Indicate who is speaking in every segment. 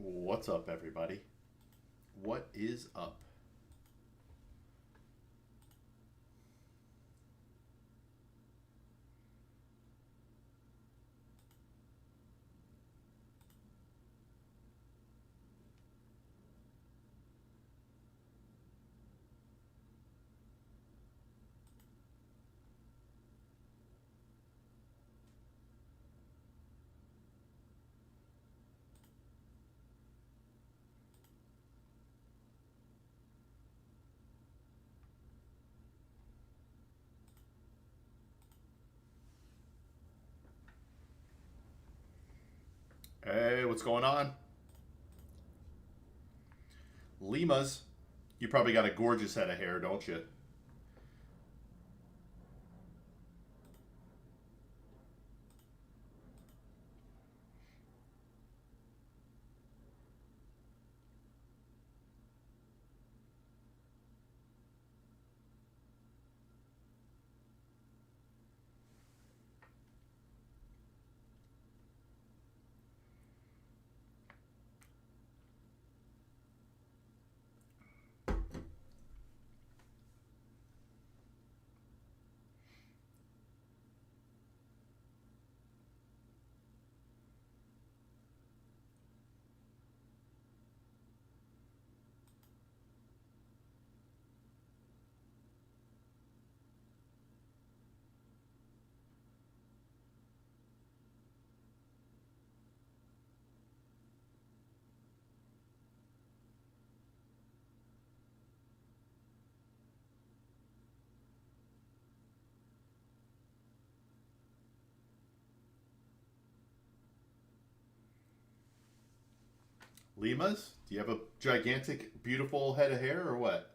Speaker 1: What's up, everybody? What is up? Hey, what's going on? Limas, you probably got a gorgeous head of hair, don't you? Limas, do you have a gigantic, beautiful head of hair or what?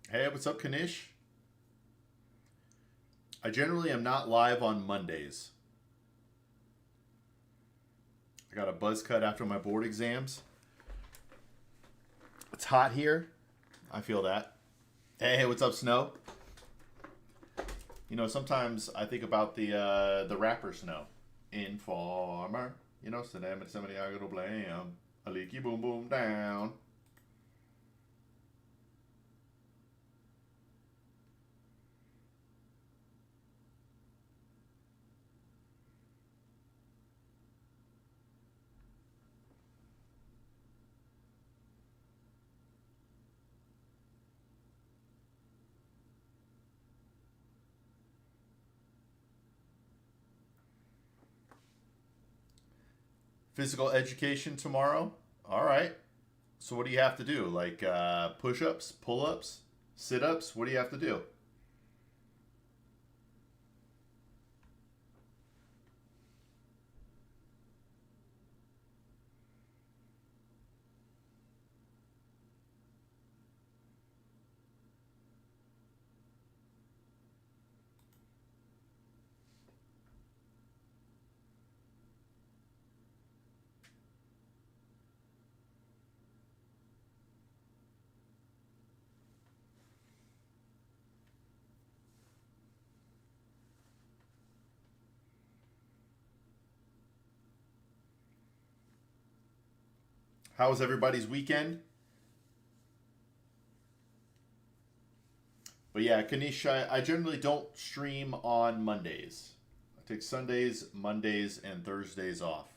Speaker 1: Hey, what's up, Kanish? I generally am not live on Mondays. I got a buzz cut after my board exams. It's hot here. I feel that. Hey, what's up, Snow? Sometimes I think about the rapper Snow. Informer. Somebody I gotta blame. A leaky boom boom down. Physical education tomorrow. All right. So what do you have to do? Like push-ups, pull-ups, sit-ups? What do you have to do? How was everybody's weekend? But yeah, Kanish, I generally don't stream on Mondays. I take Sundays, Mondays, and Thursdays off.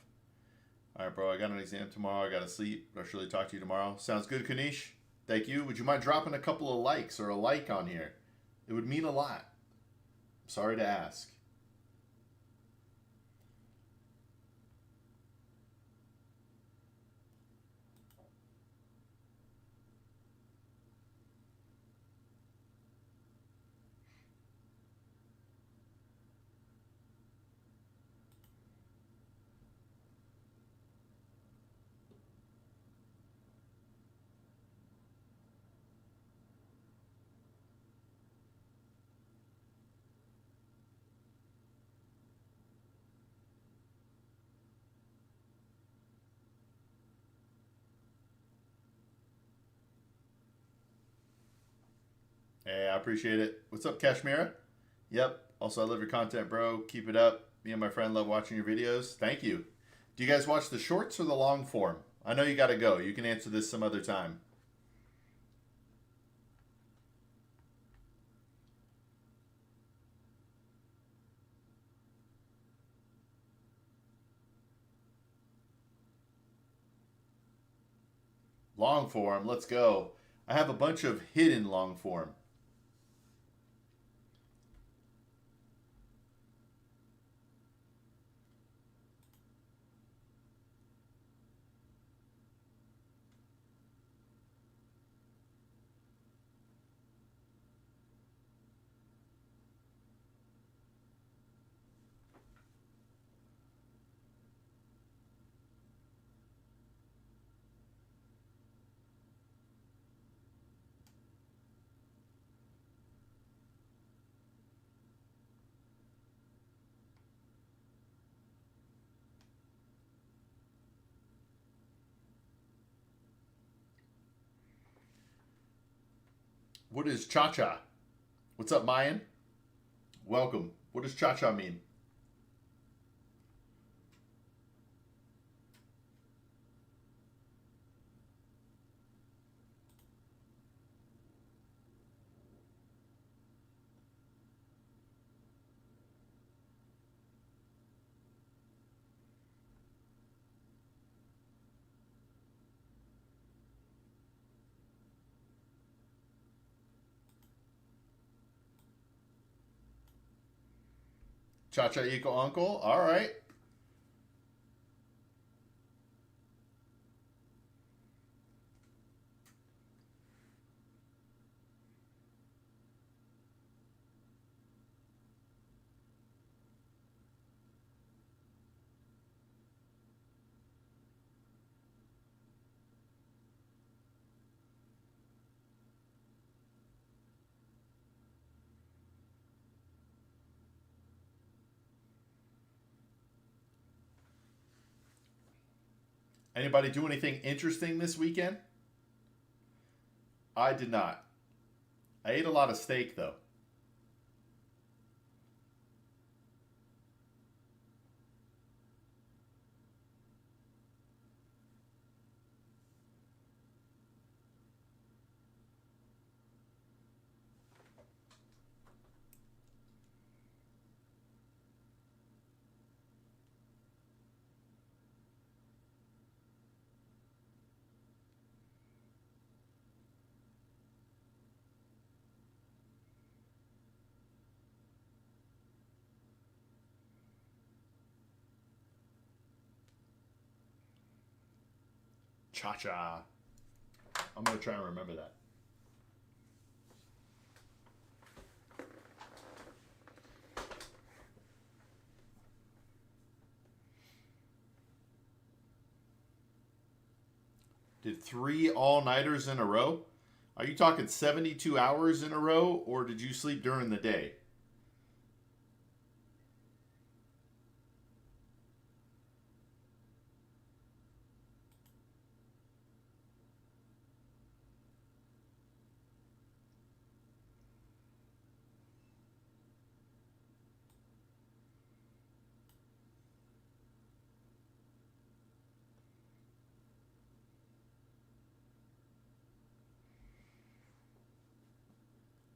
Speaker 1: All right, bro. I got an exam tomorrow. I got to sleep. I'll surely talk to you tomorrow. Sounds good, Kanish. Thank you. Would you mind dropping a couple of likes or a like on here? It would mean a lot. Sorry to ask. Hey, I appreciate it. What's up, Kashmira? Yep. Also, I love your content, bro. Keep it up. Me and my friend love watching your videos. Thank you. Do you guys watch the shorts or the long form? I know you got to go. You can answer this some other time. Long form, let's go. I have a bunch of hidden long form. What is cha-cha? What's up, Mayan? Welcome. What does cha-cha mean? Cha-cha equal uncle? All right. Anybody do anything interesting this weekend? I did not. I ate a lot of steak, though. Cha-cha. I'm going to try and remember that. Did 3 all-nighters in a row? Are you talking 72 hours in a row, or did you sleep during the day?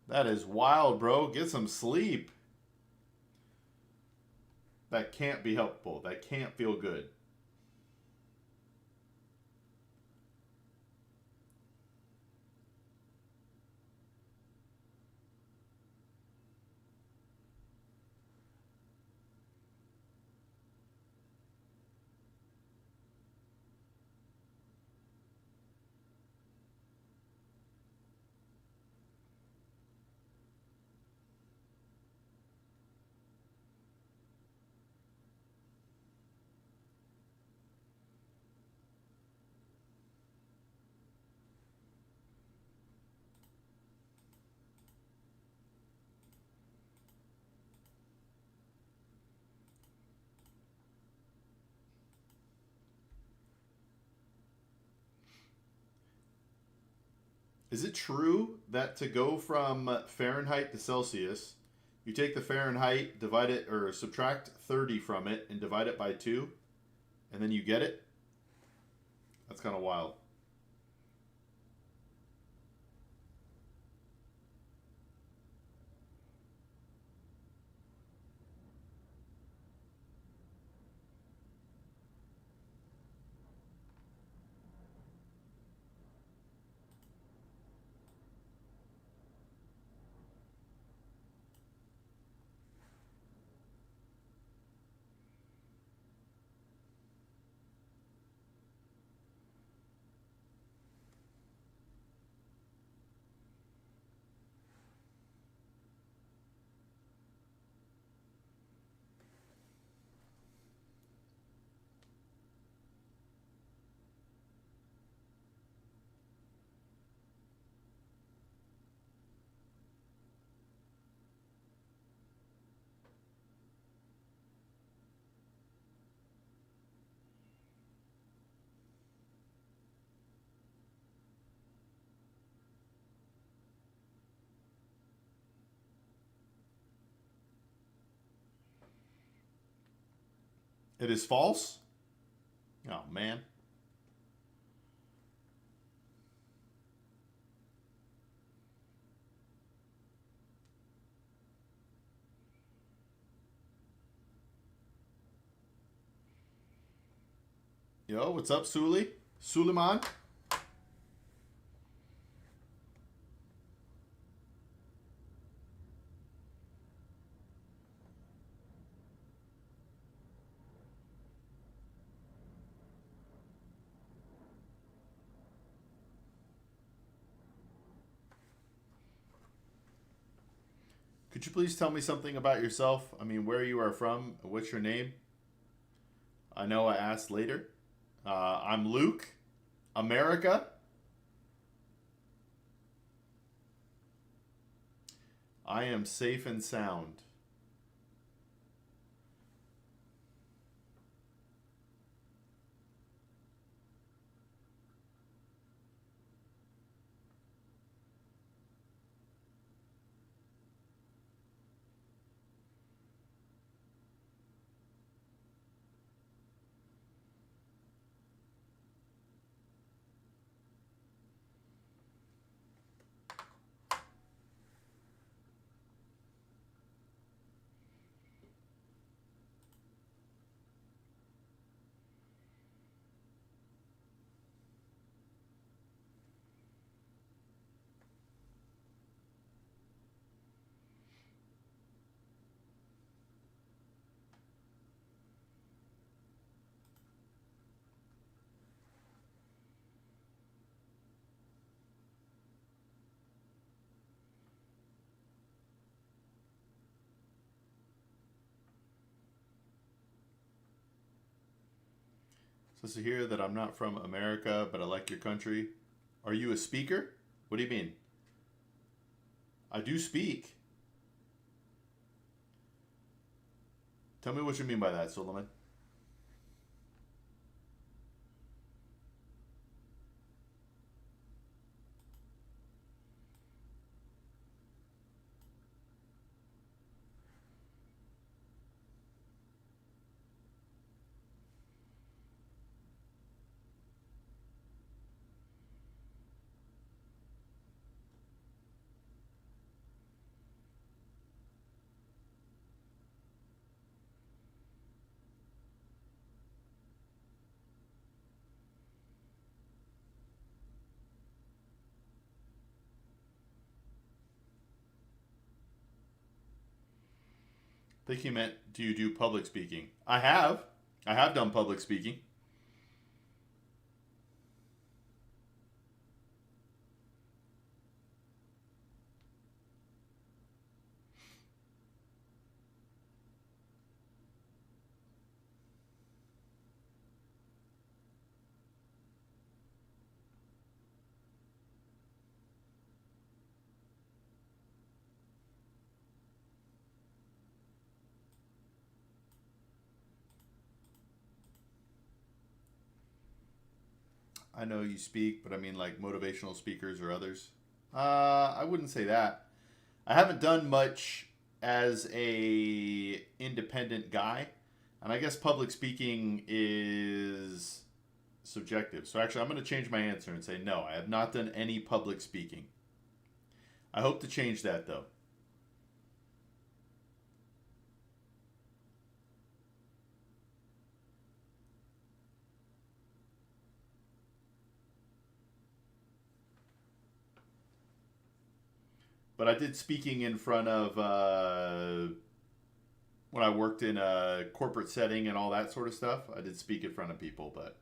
Speaker 1: That is wild, bro. Get some sleep. That can't be helpful. That can't feel good. Is it true that to go from Fahrenheit to Celsius, you take the Fahrenheit, divide it, or subtract 30 from it, and divide it by 2, and then you get it? That's kind of wild. It is false? Oh, man. Yo, what's up, Suli? Suleiman? Could you please tell me something about yourself? I mean, where you are from, what's your name? I know I asked later. I'm Luke. America. I am safe and sound. Says here that I'm not from America, but I like your country. Are you a speaker? What do you mean? I do speak. Tell me what you mean by that, Suleiman. I think he meant, do you do public speaking? I have. I have done public speaking. I know you speak, but I mean like motivational speakers or others. I wouldn't say that. I haven't done much as a independent guy, and I guess public speaking is subjective. So actually, I'm going to change my answer and say no. I have not done any public speaking. I hope to change that though. But I did speaking in front of when I worked in a corporate setting and all that sort of stuff. I did speak in front of people, but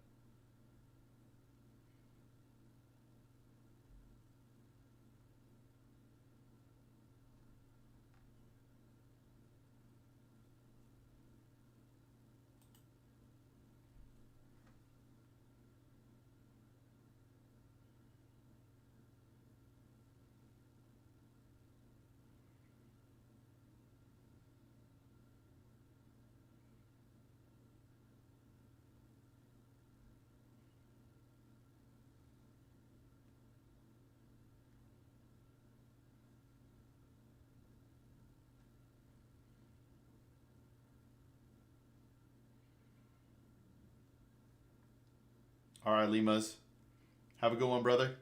Speaker 1: all right, Limas. Have a good one, brother.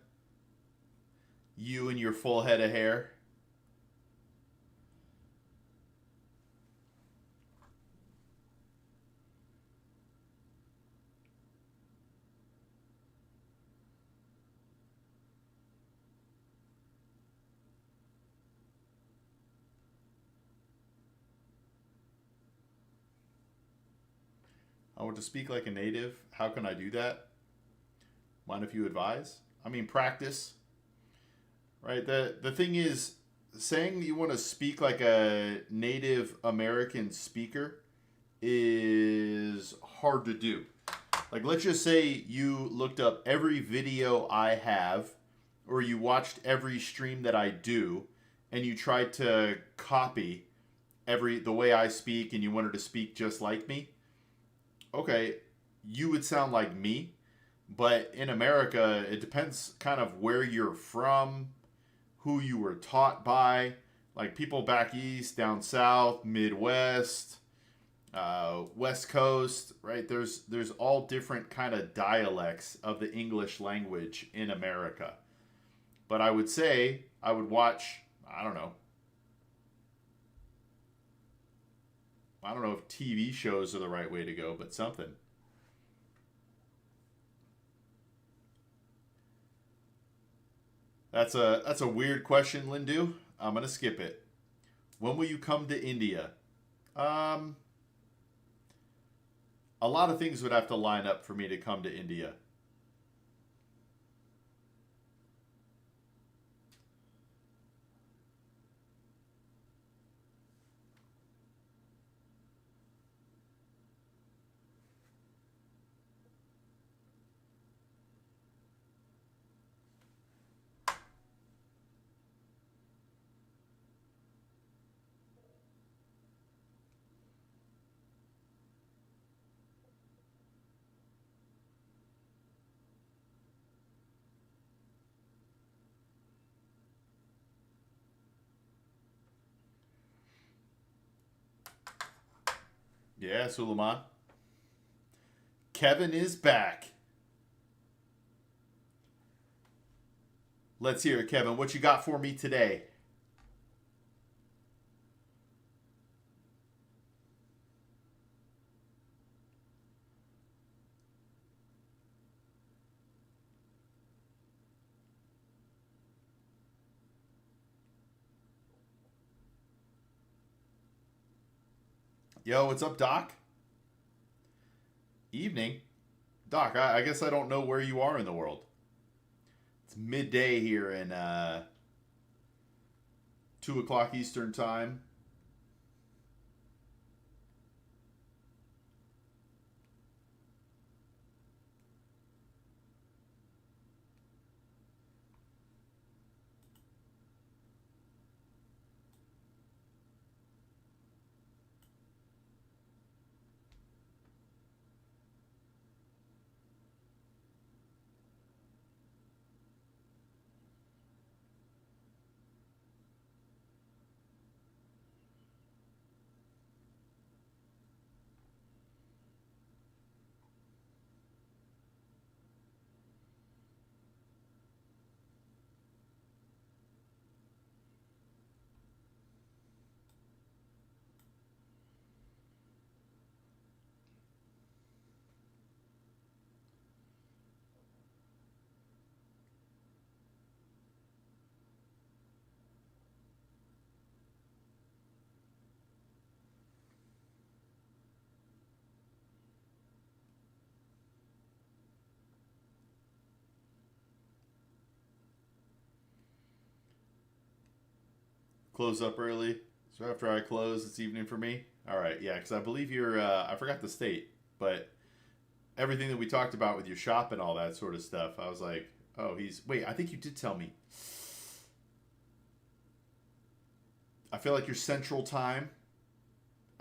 Speaker 1: You and your full head of hair. I want to speak like a native. How can I do that? Mind if you advise? I mean, practice. Right? The thing is, saying you want to speak like a Native American speaker is hard to do. Like, let's just say you looked up every video I have, or you watched every stream that I do, and you tried to copy the way I speak, and you wanted to speak just like me. Okay, you would sound like me, but in America, it depends kind of where you're from, who you were taught by. Like people back east, down south, Midwest, West Coast, right? There's all different kind of dialects of the English language in America. But I would say I would watch. I don't know if TV shows are the right way to go, but something. That's a weird question, Lindu. I'm gonna skip it. When will you come to India? Um, a lot of things would have to line up for me to come to India. Yeah, Suleiman. Kevin is back. Let's hear it, Kevin. What you got for me today? Yo, what's up, Doc? Evening. Doc, I guess I don't know where you are in the world. It's midday here in 2 o'clock Eastern time. close up early. So after I close, it's evening for me. All right, yeah, because I believe you're. I forgot the state, but everything that we talked about with your shop and all that sort of stuff, I was like, oh, he's. Wait, I think you did tell me. I feel like you're Central Time.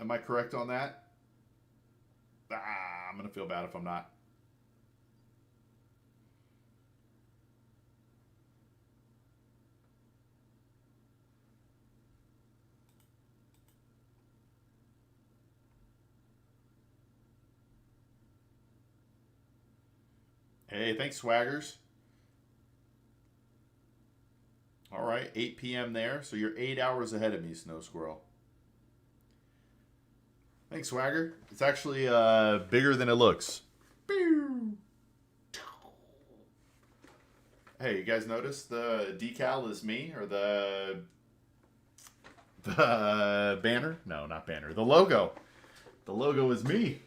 Speaker 1: Am I correct on that? I'm gonna feel bad if I'm not. Hey, thanks, Swaggers. All right, 8 p.m. there, so you're 8 hours ahead of me, Snow Squirrel. Thanks, Swagger. It's actually bigger than it looks. Hey, you guys notice the decal is me, or the banner? No, not banner. The logo. The logo is me.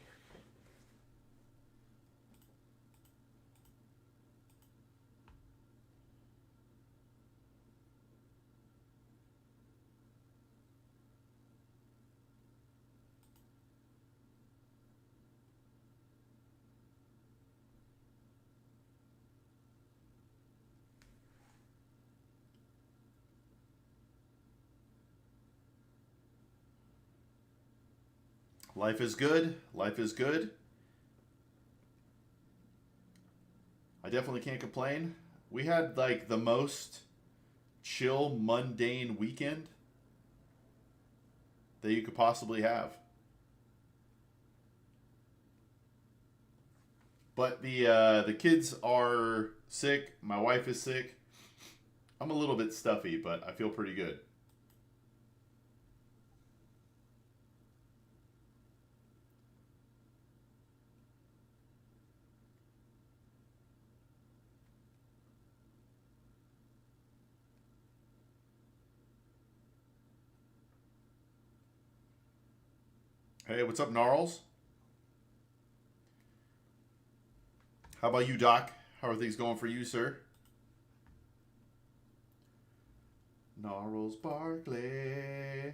Speaker 1: Life is good. Life is good. I definitely can't complain. We had like the most chill, mundane weekend that you could possibly have. But the kids are sick. My wife is sick. I'm a little bit stuffy, but I feel pretty good. Hey, what's up, Gnarls? How about you, Doc? How are things going for you, sir? Gnarls Barkley.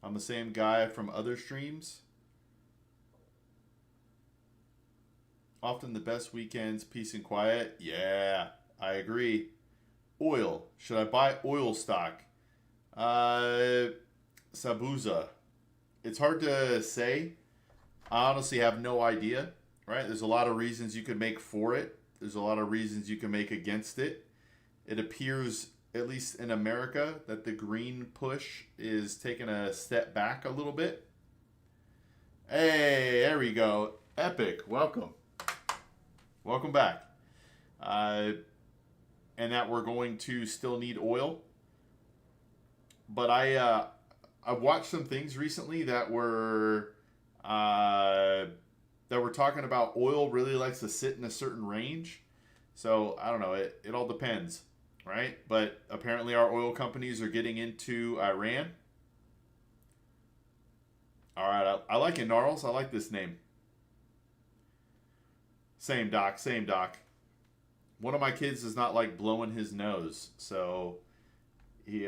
Speaker 1: I'm the same guy from other streams. Often the best weekends, peace and quiet. Yeah, I agree. Oil. Should I buy oil stock? Sabuza. It's hard to say. I honestly have no idea, right? There's a lot of reasons you could make for it. There's a lot of reasons you can make against it. It appears, at least in America, that the green push is taking a step back a little bit. Hey, there we go. Epic. Welcome. Welcome back. And that we're going to still need oil. But I've watched some things recently that were talking about oil really likes to sit in a certain range. So I don't know. It all depends, right? But apparently our oil companies are getting into Iran. All right, I like it, Gnarls. I like this name. Same, Doc. Same, Doc. One of my kids does not like blowing his nose, so he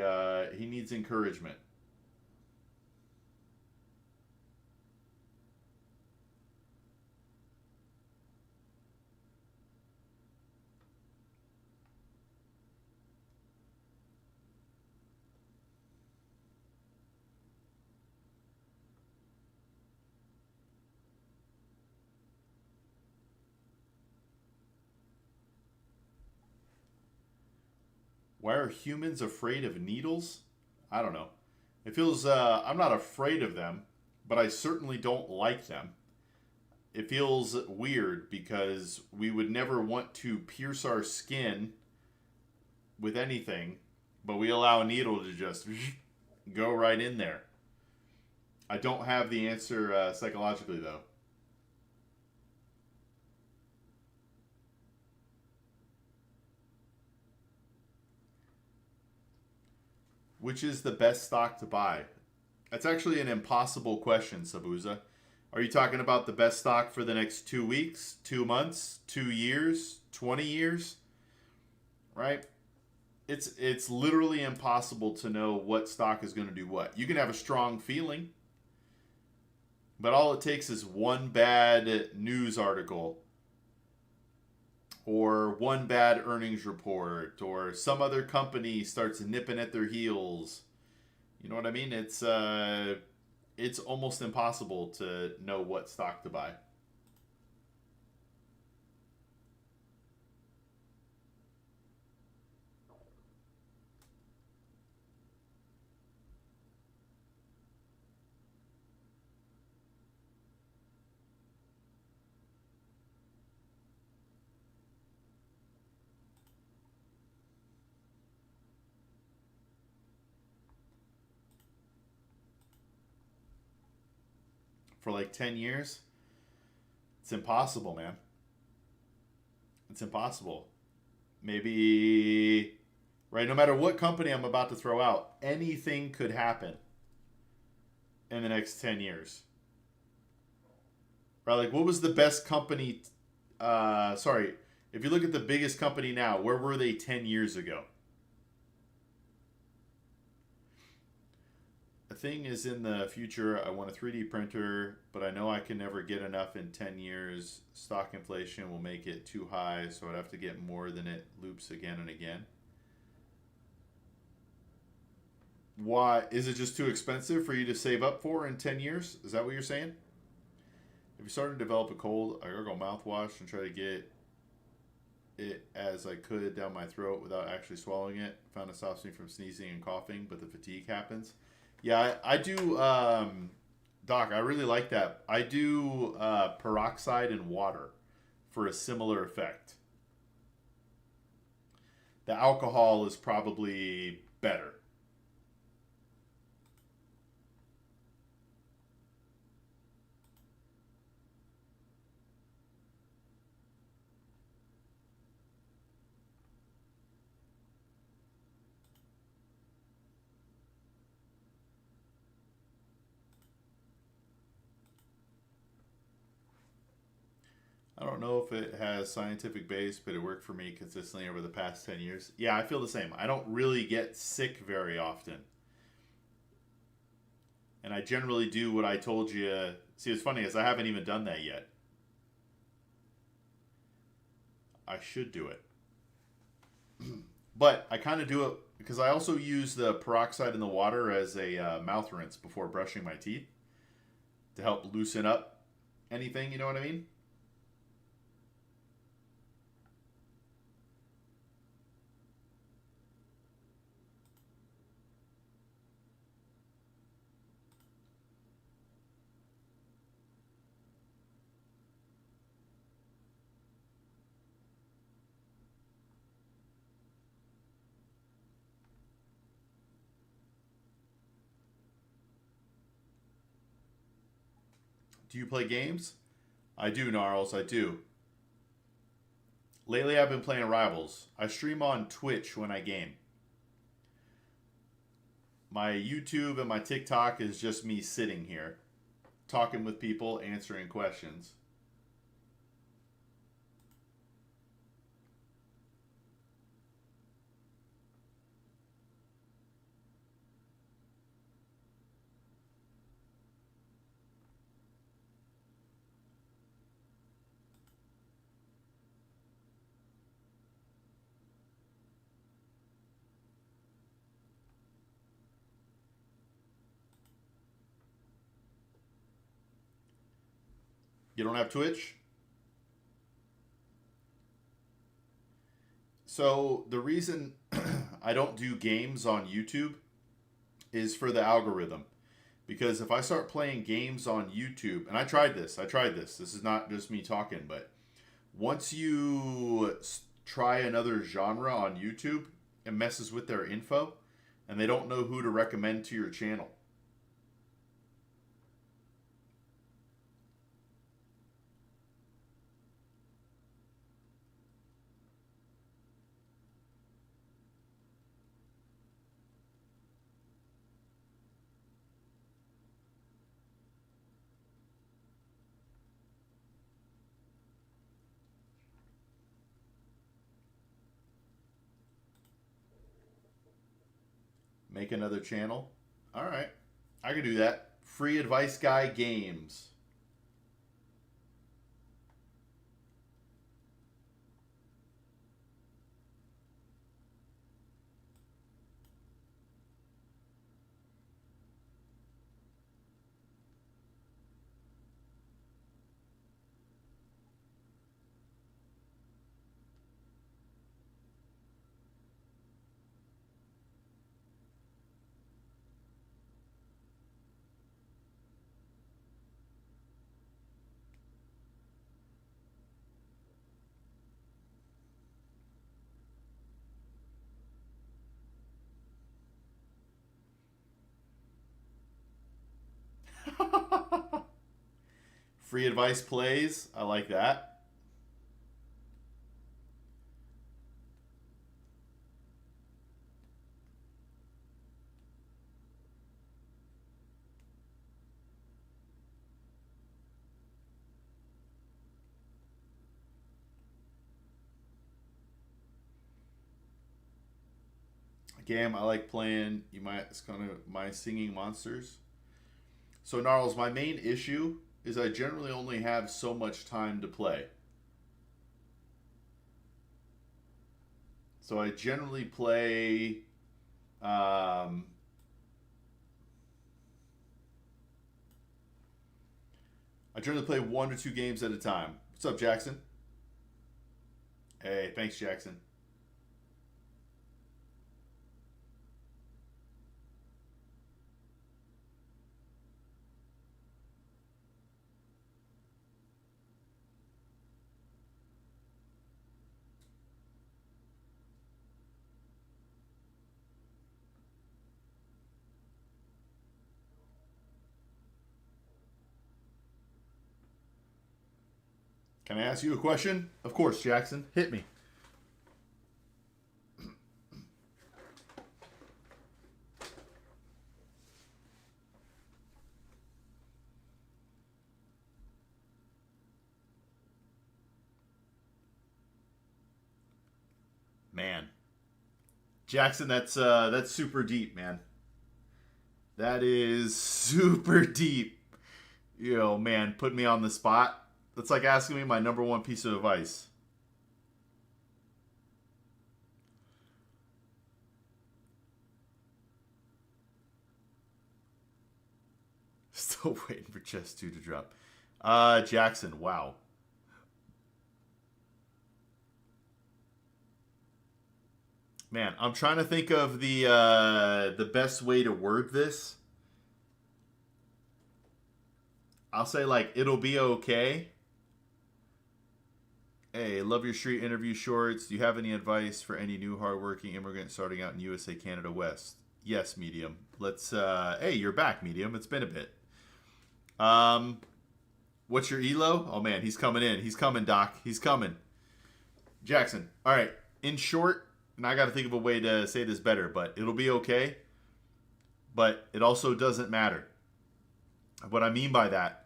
Speaker 1: needs encouragement. Why are humans afraid of needles? I don't know. It feels I'm not afraid of them, but I certainly don't like them. It feels weird because we would never want to pierce our skin with anything, but we allow a needle to just go right in there. I don't have the answer psychologically, though. Which is the best stock to buy? That's actually an impossible question, Sabuza. Are you talking about the best stock for the next 2 weeks, 2 months, 2 years, 20 years? Right? It's literally impossible to know what stock is going to do what. You can have a strong feeling, but all it takes is one bad news article or one bad earnings report or some other company starts nipping at their heels. You know what I mean? It's almost impossible to know what stock to buy. For like 10 years, it's impossible, man. It's impossible. Maybe, right, no matter what company I'm about to throw out, anything could happen in the next 10 years. Right? Like, what was the best company? Sorry, if you look at the biggest company now, where were they 10 years ago? A thing is in the future. I want a 3D printer, but I know I can never get enough in 10 years. Stock inflation will make it too high, so I'd have to get more than it loops again and again. Why? Is it just too expensive for you to save up for in 10 years? Is that what you're saying? If you started to develop a cold, I gargle mouthwash and try to get it as I could down my throat without actually swallowing it. Found it stops me from sneezing and coughing, but the fatigue happens. Yeah, I do, Doc. I really like that. I do peroxide and water for a similar effect. The alcohol is probably better. I don't know if it has scientific base, but it worked for me consistently over the past 10 years. Yeah, I feel the same. I don't really get sick very often. And I generally do what I told you. See, what's funny is I haven't even done that yet. I should do it. But I kind of do it because I also use the peroxide in the water as a mouth rinse before brushing my teeth to help loosen up anything. You know what I mean? Do you play games? I do, Gnarls. I do. Lately, I've been playing Rivals. I stream on Twitch when I game. My YouTube and my TikTok is just me sitting here, talking with people, answering questions. You don't have Twitch? So, the reason I don't do games on YouTube is for the algorithm. Because if I start playing games on YouTube, and I tried this. This is not just me talking, but once you try another genre on YouTube, it messes with their info, and they don't know who to recommend to your channel. Make another channel. All right. I can do that. Free Advice Guy Games. Free advice plays. I like that. Game I like playing. It's kind of my singing monsters. So Gnarls, my main issue is I generally only have so much time to play. So I generally play I generally play 1 to 2 games at a time. What's up, Jackson? Hey, thanks, Jackson. Can I ask you a question? Of course, Jackson. Hit me. Man. Jackson, that's super deep, man. That is super deep. Man, put me on the spot. That's like asking me my number one piece of advice. Still waiting for chess 2 to drop. Jackson, wow. Man, I'm trying to think of the best way to word this. I'll say it'll be okay. Hey, love your street interview shorts. Do you have any advice for any new hardworking immigrant starting out in USA, Canada West? Yes, Medium. Let's hey, you're back, Medium. It's been a bit. What's your elo? Oh man, he's coming in. He's coming, Doc. He's coming. Jackson. All right. In short, and I got to think of a way to say this better, but it'll be okay. But it also doesn't matter. What I mean by that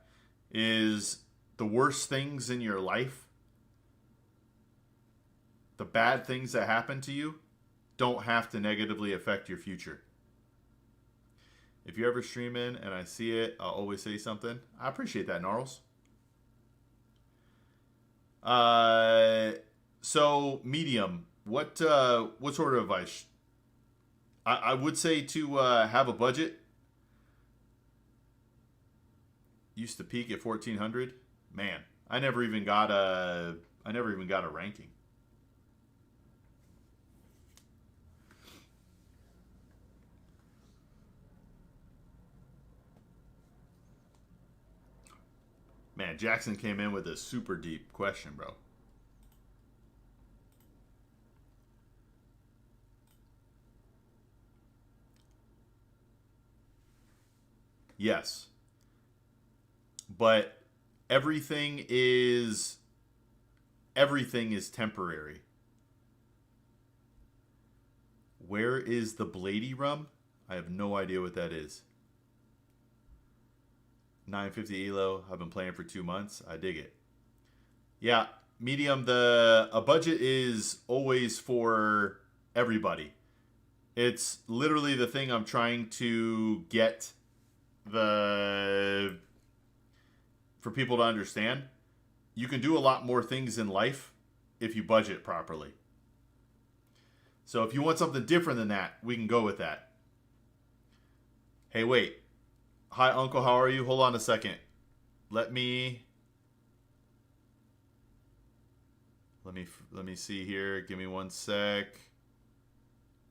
Speaker 1: is the worst things in your life, the bad things that happen to you, don't have to negatively affect your future. If you ever stream in and I see it, I'll always say something. I appreciate that, Gnarls. So Medium, what sort of advice? I would say to have a budget. Used to peak at 1400. Man, I never even got a ranking. Man, Jackson came in with a super deep question, bro. Yes. But everything is temporary. Where is the Blady rum? I have no idea what that is. 950 elo. I've been playing for 2 months. I dig it. Yeah, Medium. A budget is always for everybody. It's literally the thing I'm trying to get for people to understand. You can do a lot more things in life if you budget properly. So if you want something different than that, we can go with that. Hey, wait. Hi, Uncle. How are you? Hold on a second. Let me see here. Give me one sec.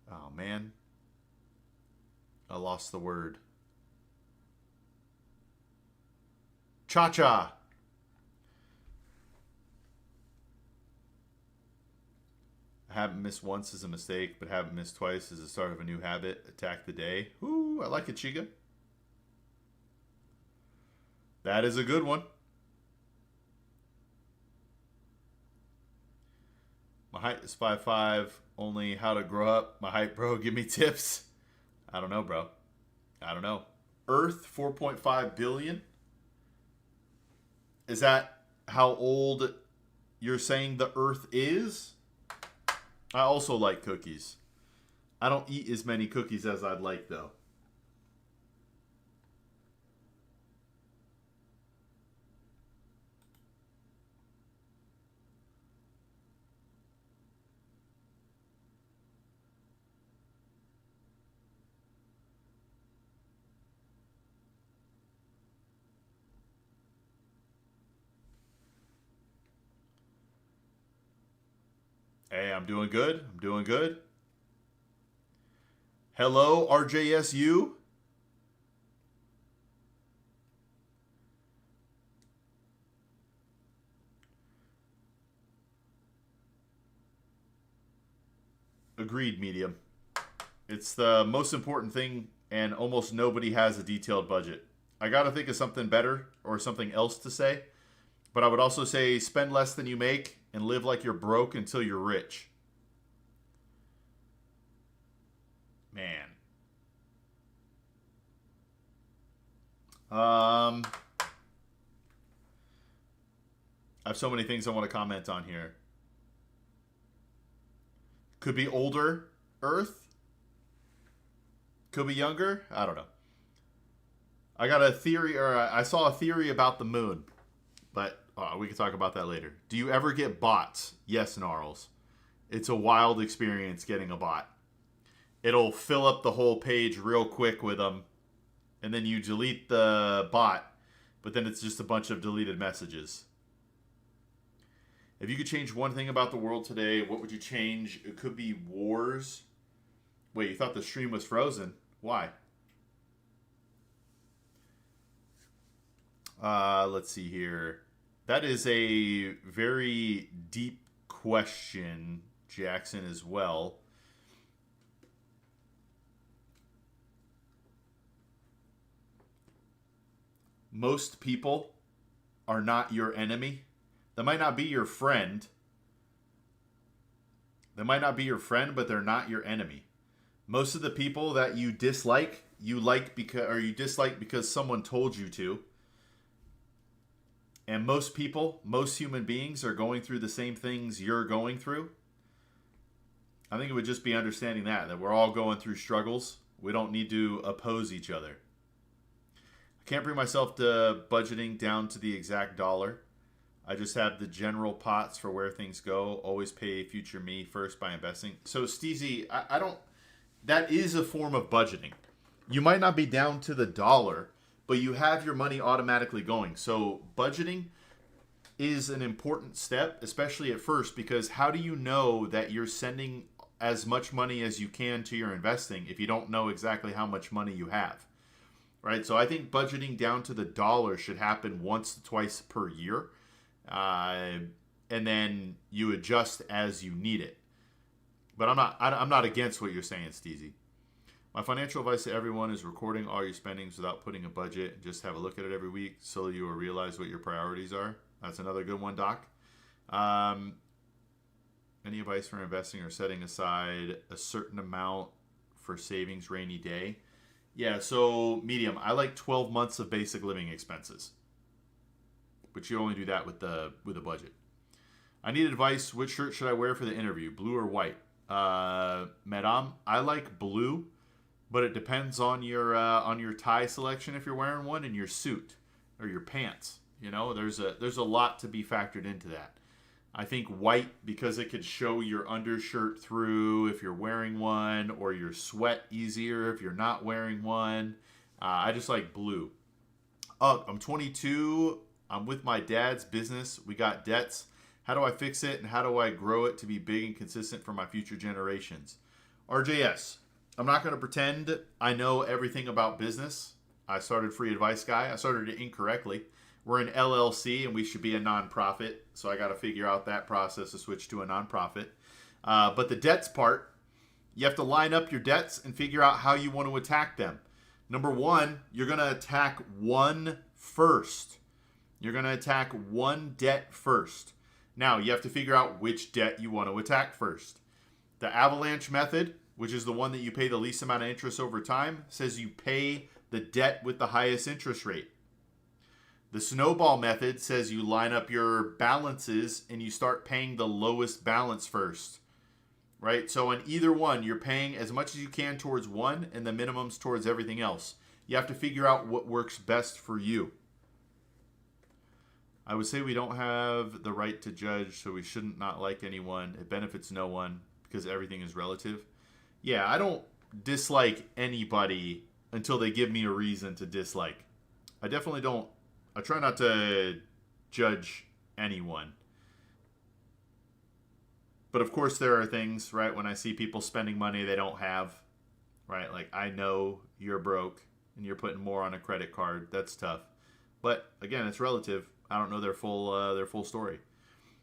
Speaker 1: Oh, man. I lost the word. Cha-cha. Haven't missed once is a mistake, but haven't missed twice is the start of a new habit. Attack the day. Ooh, I like it, Chiga. That is a good one. My height is 5'5". Only how to grow up. My height, bro. Give me tips. I don't know, bro. I don't know. Earth, 4.5 billion. Is that how old you're saying the Earth is? I also like cookies. I don't eat as many cookies as I'd like, though. Hey, I'm doing good. I'm doing good. Hello, RJSU. Agreed, medium. It's the most important thing, and almost nobody has a detailed budget. I gotta think of something better or something else to say, but I would also say spend less than you make and live like you're broke until you're rich. Man. I have so many things I want to comment on here. Could be older Earth. Could be younger. I don't know. I got a theory, or I saw a theory about the moon, but we can talk about that later. Do you ever get bots? Yes, Gnarls. It's a wild experience getting a bot. It'll fill up the whole page real quick with them, and then you delete the bot, but then it's just a bunch of deleted messages. If you could change one thing about the world today, what would you change? It could be wars. Wait, you thought the stream was frozen? Why? Let's see here. That is a very deep question, Jackson, as well. Most people are not your enemy. They might not be your friend. They might not be your friend, but they're not your enemy. Most of the people that you dislike, you dislike because someone told you to. And most people, most human beings are going through the same things you're going through. I think it would just be understanding that we're all going through struggles. We don't need to oppose each other. I can't bring myself to budgeting down to the exact dollar. I just have the general pots for where things go. Always pay future me first by investing. So, Steezy, I don't... That is a form of budgeting. You might not be down to the dollar, but you have your money automatically going. So, budgeting is an important step, especially at first, because how do you know that you're sending as much money as you can to your investing if you don't know exactly how much money you have? Right? So, I think budgeting down to the dollar should happen once to twice per year. And then you adjust as you need it. But I'm not against what you're saying, Steezy. My financial advice to everyone is recording all your spendings without putting a budget. Just have a look at it every week so you will realize what your priorities are. That's another good one, Doc. Any advice for investing or setting aside a certain amount for savings rainy day? Yeah, so medium. I like 12 months of basic living expenses. But you only do that with a budget. I need advice. Which shirt should I wear for the interview? Blue or white? Madame, I like blue, but it depends on your tie selection if you're wearing one, and your suit or your pants. You know, there's a lot to be factored into that. I think white because it could show your undershirt through if you're wearing one, or your sweat easier if you're not wearing one. I just like blue. I'm 22. I'm with my dad's business. We got debts. How do I fix it, and how do I grow it to be big and consistent for my future generations? RJS, I'm not going to pretend I know everything about business. I started Free Advice Guy. I started it incorrectly. We're an LLC and we should be a nonprofit. So I got to figure out that process to switch to a nonprofit. But the debts part, you have to line up your debts and figure out how you want to attack them. Number one, you're going to attack one first. You're going to attack one debt first. Now, you have to figure out which debt you want to attack first. The avalanche method, which is the one that you pay the least amount of interest over time, says you pay the debt with the highest interest rate. The snowball method says you line up your balances and you start paying the lowest balance first. Right? So on either one, you're paying as much as you can towards one and the minimums towards everything else. You have to figure out what works best for you. I would say we don't have the right to judge, so we shouldn't not like anyone. It benefits no one because everything is relative. Yeah, I don't dislike anybody until they give me a reason to dislike. I definitely don't. I try not to judge anyone. But of course there are things, right, when I see people spending money they don't have, right? Like, I know you're broke and you're putting more on a credit card. That's tough. But again, it's relative. I don't know their full story.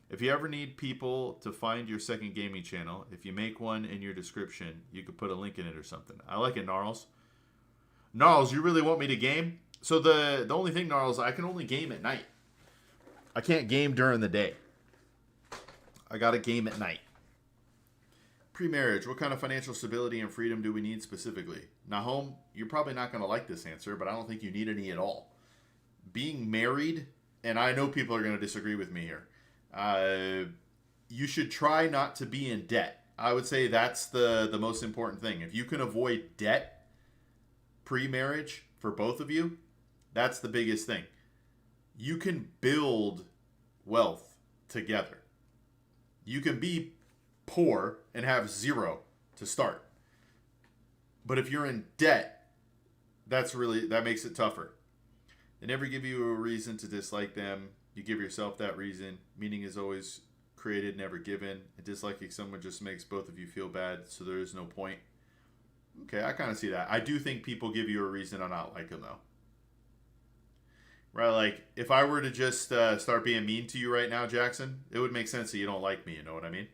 Speaker 1: If you ever need people to find your second gaming channel, if you make one in your description, you could put a link in it or something. I like it, Gnarls. Gnarls, you really want me to game? So the only thing, Gnarls, I can only game at night. I can't game during the day. I got to game at night. Pre-marriage, what kind of financial stability and freedom do we need specifically? Nahom, you're probably not going to like this answer, but I don't think you need any at all. Being married, and I know people are going to disagree with me here, you should try not to be in debt. I would say that's the most important thing. If you can avoid debt pre-marriage for both of you, that's the biggest thing. You can build wealth together. You can be poor and have zero to start. But if you're in debt, that makes it tougher. They never give you a reason to dislike them. You give yourself that reason. Meaning is always created, never given. And disliking someone just makes both of you feel bad, so there is no point. Okay, I kind of see that. I do think people give you a reason to not like them, though. Right, like, if I were to just start being mean to you right now, Jackson, it would make sense that you don't like me, you know what I mean?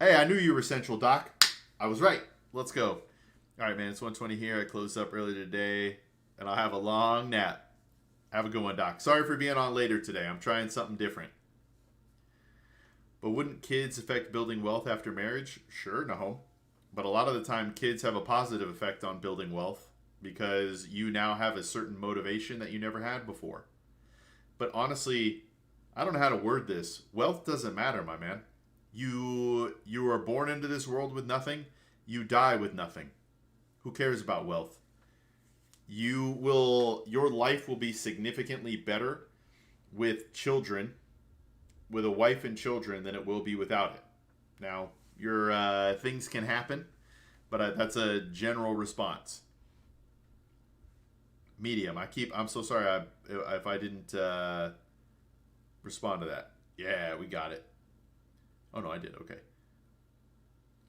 Speaker 1: Hey, I knew you were Central, Doc. I was right. Let's go. All right, man, it's 1:20 here. I closed up early today, and I'll have a long nap. Have a good one, Doc. Sorry for being on later today. I'm trying something different. But wouldn't kids affect building wealth after marriage? Sure, no. But a lot of the time, kids have a positive effect on building wealth because you now have a certain motivation that you never had before. But honestly, I don't know how to word this. Wealth doesn't matter, my man. You are born into this world with nothing. You die with nothing. Who cares about wealth? Your life will be significantly better with children, with a wife and children, than it will be without it. Now, your things can happen, but that's a general response. Medium. I'm so sorry if I didn't respond to that. Yeah, we got it. Oh, no, I did. Okay.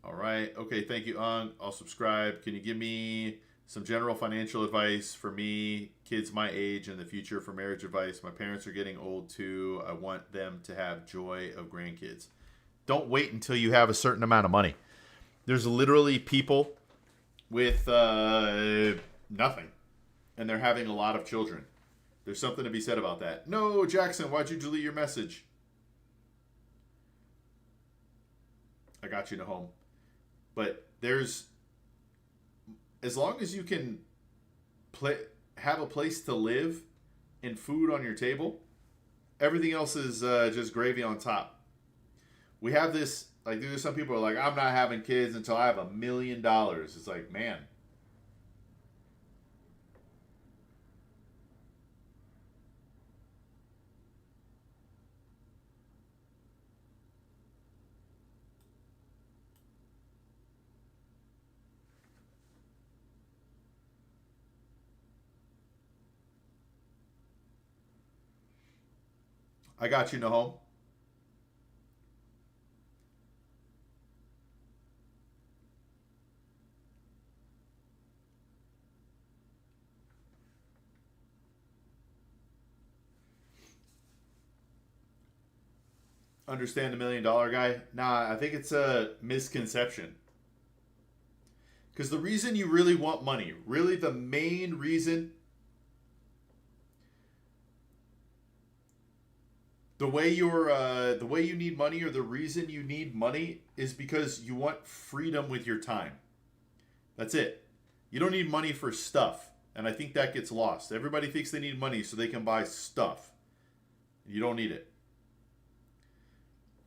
Speaker 1: All right. Okay, thank you, Ung. I'll subscribe. Can you give me some general financial advice for me, kids my age, and the future for marriage advice? My parents are getting old, too. I want them to have joy of grandkids. Don't wait until you have a certain amount of money. There's literally people with nothing, and they're having a lot of children. There's something to be said about that. No, Jackson, why'd you delete your message? I got you, Nahom. But as long as you can have a place to live and food on your table, everything else is just gravy on top. We have this, like, there's some people who are like, I'm not having kids until I have $1 million. It's like, man. I got you, Nahom. Understand $1 million guy? Nah, I think it's a misconception. Because the reason you really want money, really the main reason, the way you need money, or the reason you need money, is because you want freedom with your time. That's it. You don't need money for stuff, and I think that gets lost. Everybody thinks they need money so they can buy stuff. You don't need it.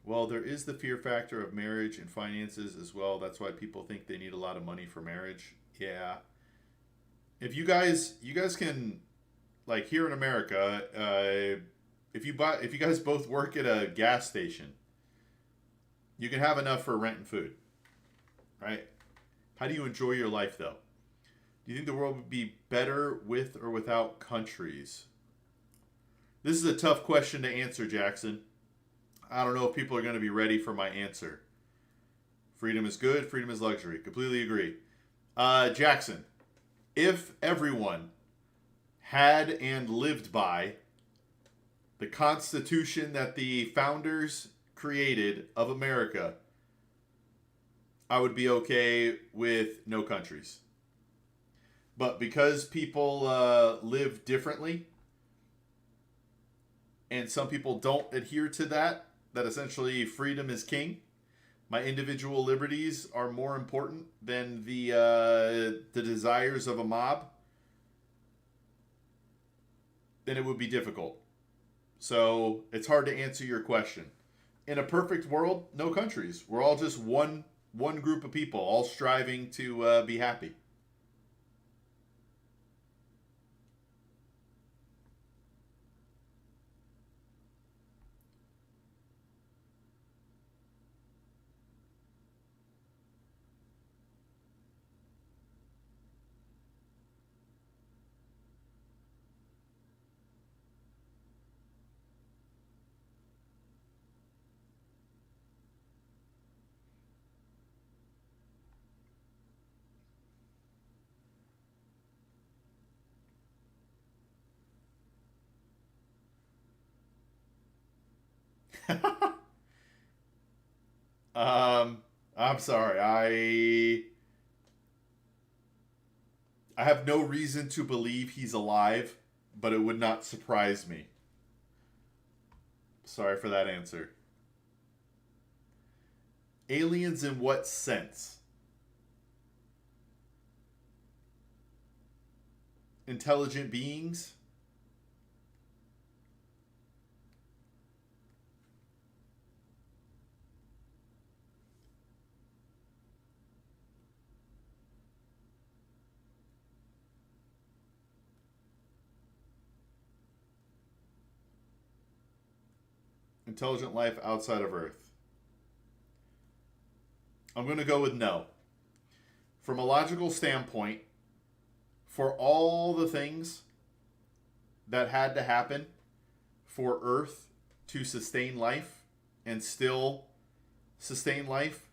Speaker 1: Well, there is the fear factor of marriage and finances as well. That's why people think they need a lot of money for marriage. Yeah. If you guys can, like here in America, if you guys both work at a gas station, you can have enough for rent and food, right? How do you enjoy your life though? Do you think the world would be better with or without countries? This is a tough question to answer, Jackson. I don't know if people are going to be ready for my answer. Freedom is good, freedom is luxury. Completely agree. Jackson, if everyone had and lived by the Constitution that the founders created of America, I would be okay with no countries. But because people live differently, and some people don't adhere to that essentially freedom is king, my individual liberties are more important than the desires of a mob, then it would be difficult. So it's hard to answer your question. In a perfect world, no countries. We're all just one group of people, all striving to be happy. I'm sorry. I have no reason to believe he's alive, but it would not surprise me. Sorry for that answer. Aliens in what sense? Intelligent beings? Intelligent life outside of Earth? I'm going to go with no. From a logical standpoint, for all the things that had to happen for Earth to sustain life and still sustain life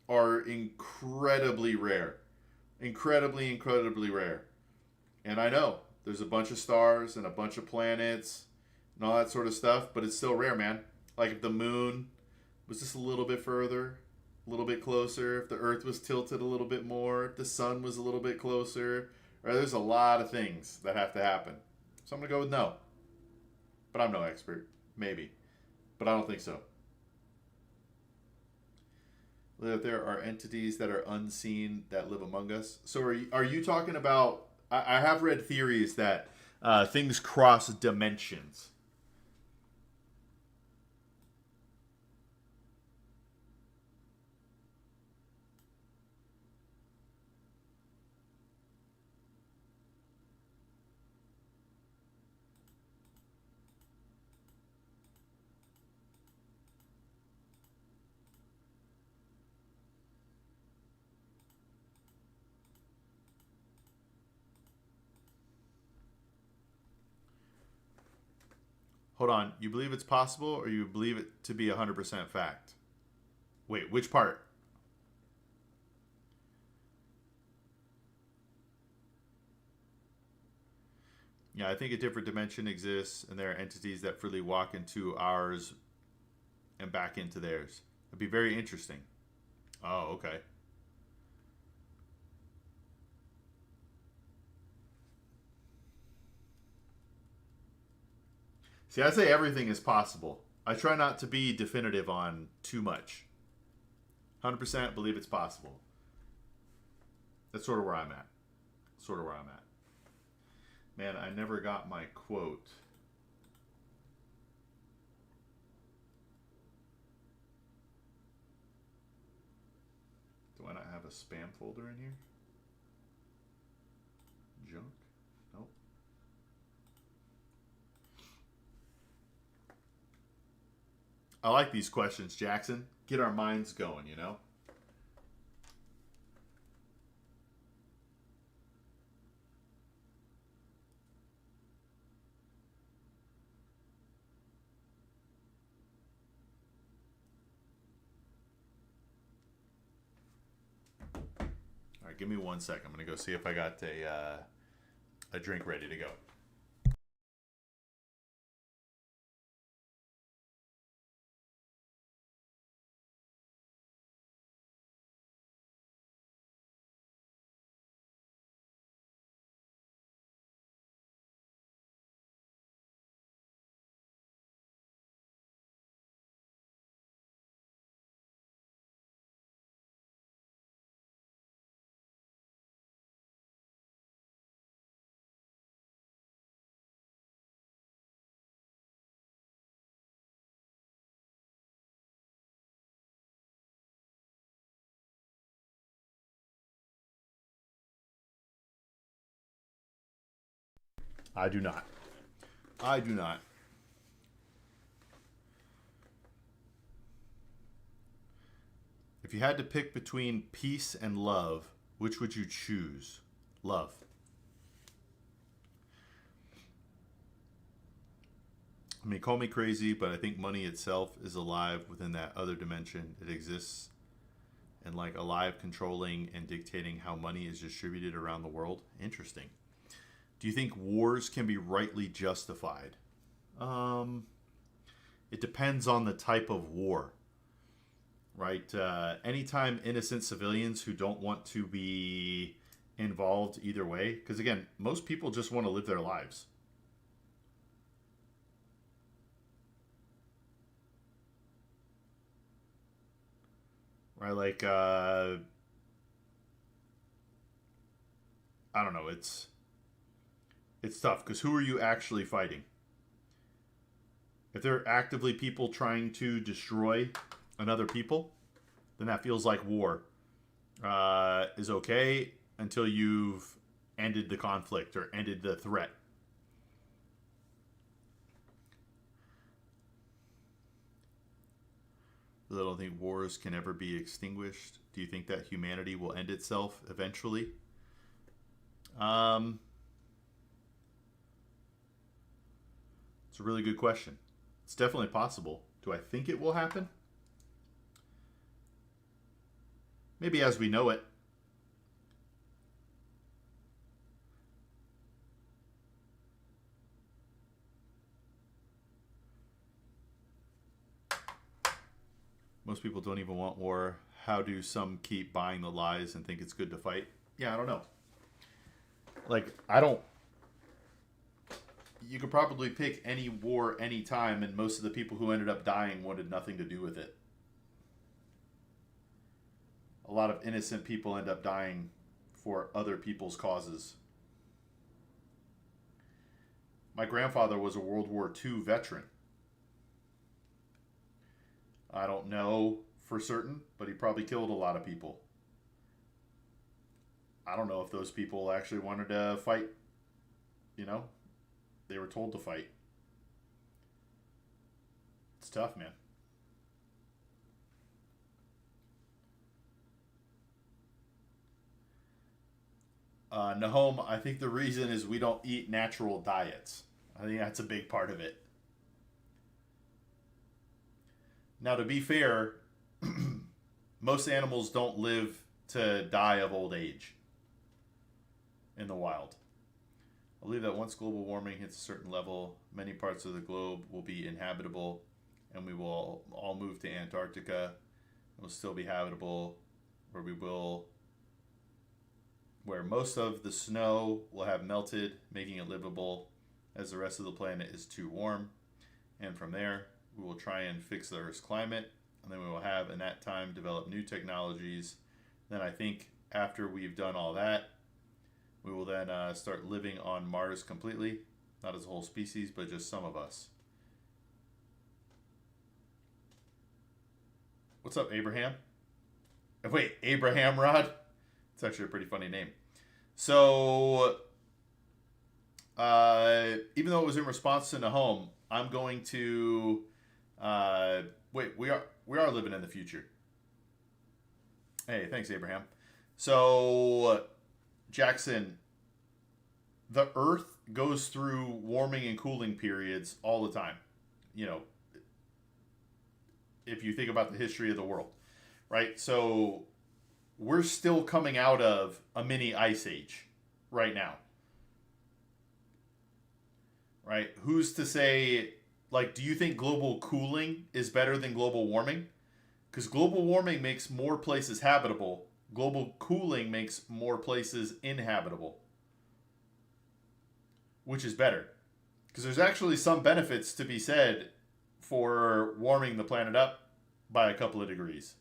Speaker 1: are incredibly rare. Incredibly, incredibly rare. And I know there's a bunch of stars and a bunch of planets and all that sort of stuff, but it's still rare, man. Like if the moon was just a little bit further, a little bit closer, if the Earth was tilted a little bit more, if the sun was a little bit closer, right? There's a lot of things that have to happen. So I'm going to go with no. But I'm no expert. Maybe. But I don't think so. That there are entities that are unseen that live among us. So are you talking about... I have read theories that things cross dimensions. Hold on. You believe it's possible or you believe it to be 100% fact? Wait, which part? Yeah, I think a different dimension exists and there are entities that freely walk into ours and back into theirs. It'd be very interesting. Oh, okay. See, I say everything is possible. I try not to be definitive on too much. 100% believe it's possible. That's sort of where I'm at. Sort of where I'm at. Man, I never got my quote. Do I not have a spam folder in here? Junk? Nope. I like these questions, Jackson. Get our minds going, you know? All right, give me 1 second. I'm going to go see if I got a drink ready to go. I do not. I do not. If you had to pick between peace and love, which would you choose? Love. I mean, call me crazy, but I think money itself is alive within that other dimension. It exists and like alive, controlling and dictating how money is distributed around the world. Interesting. Do you think wars can be rightly justified? Um, it depends on the type of war, right? Anytime innocent civilians who don't want to be involved either way, because again, most people just want to live their lives. Right, like I don't know, it's tough because who are you actually fighting? If they're actively people trying to destroy another people, then that feels like war is okay until you've ended the conflict or ended the threat. I don't think wars can ever be extinguished. Do you think that humanity will end itself eventually? Um, it's a really good question. It's definitely possible. Do I think it will happen? Maybe as we know it. Most people don't even want war. How do some keep buying the lies and think it's good to fight? Yeah, I don't know. Like, I don't. You could probably pick any war anytime, and most of the people who ended up dying wanted nothing to do with it. A lot of innocent people end up dying for other people's causes. My grandfather was a World War II veteran. I don't know for certain, but he probably killed a lot of people. I don't know if those people actually wanted to fight. You know, they were told to fight. It's tough, man. Nahome, I think the reason is we don't eat natural diets. I think that's a big part of it. Now, to be fair, most animals don't live to die of old age in the wild. I believe that once global warming hits a certain level, many parts of the globe will be inhabitable, and we will all move to Antarctica. It will still be habitable, where most of the snow will have melted, making it livable, as the rest of the planet is too warm. And from there, we will try and fix the Earth's climate, and then we will have, in that time, develop new technologies. Then I think after we've done all that, we will then start living on Mars completely, not as a whole species, but just some of us. What's up, Abraham? Wait, Abraham Rod? It's actually a pretty funny name. So, even though it was in response to Nahom, I'm going to wait. We are living in the future. Hey, thanks, Abraham. So, Jackson, the Earth goes through warming and cooling periods all the time. You know, if you think about the history of the world, right? So, we're still coming out of a mini ice age right now. Right? Who's to say, like, do you think global cooling is better than global warming? Because global warming makes more places habitable. Global cooling makes more places inhabitable. Which is better. Because there's actually some benefits to be said for warming the planet up by a couple of degrees.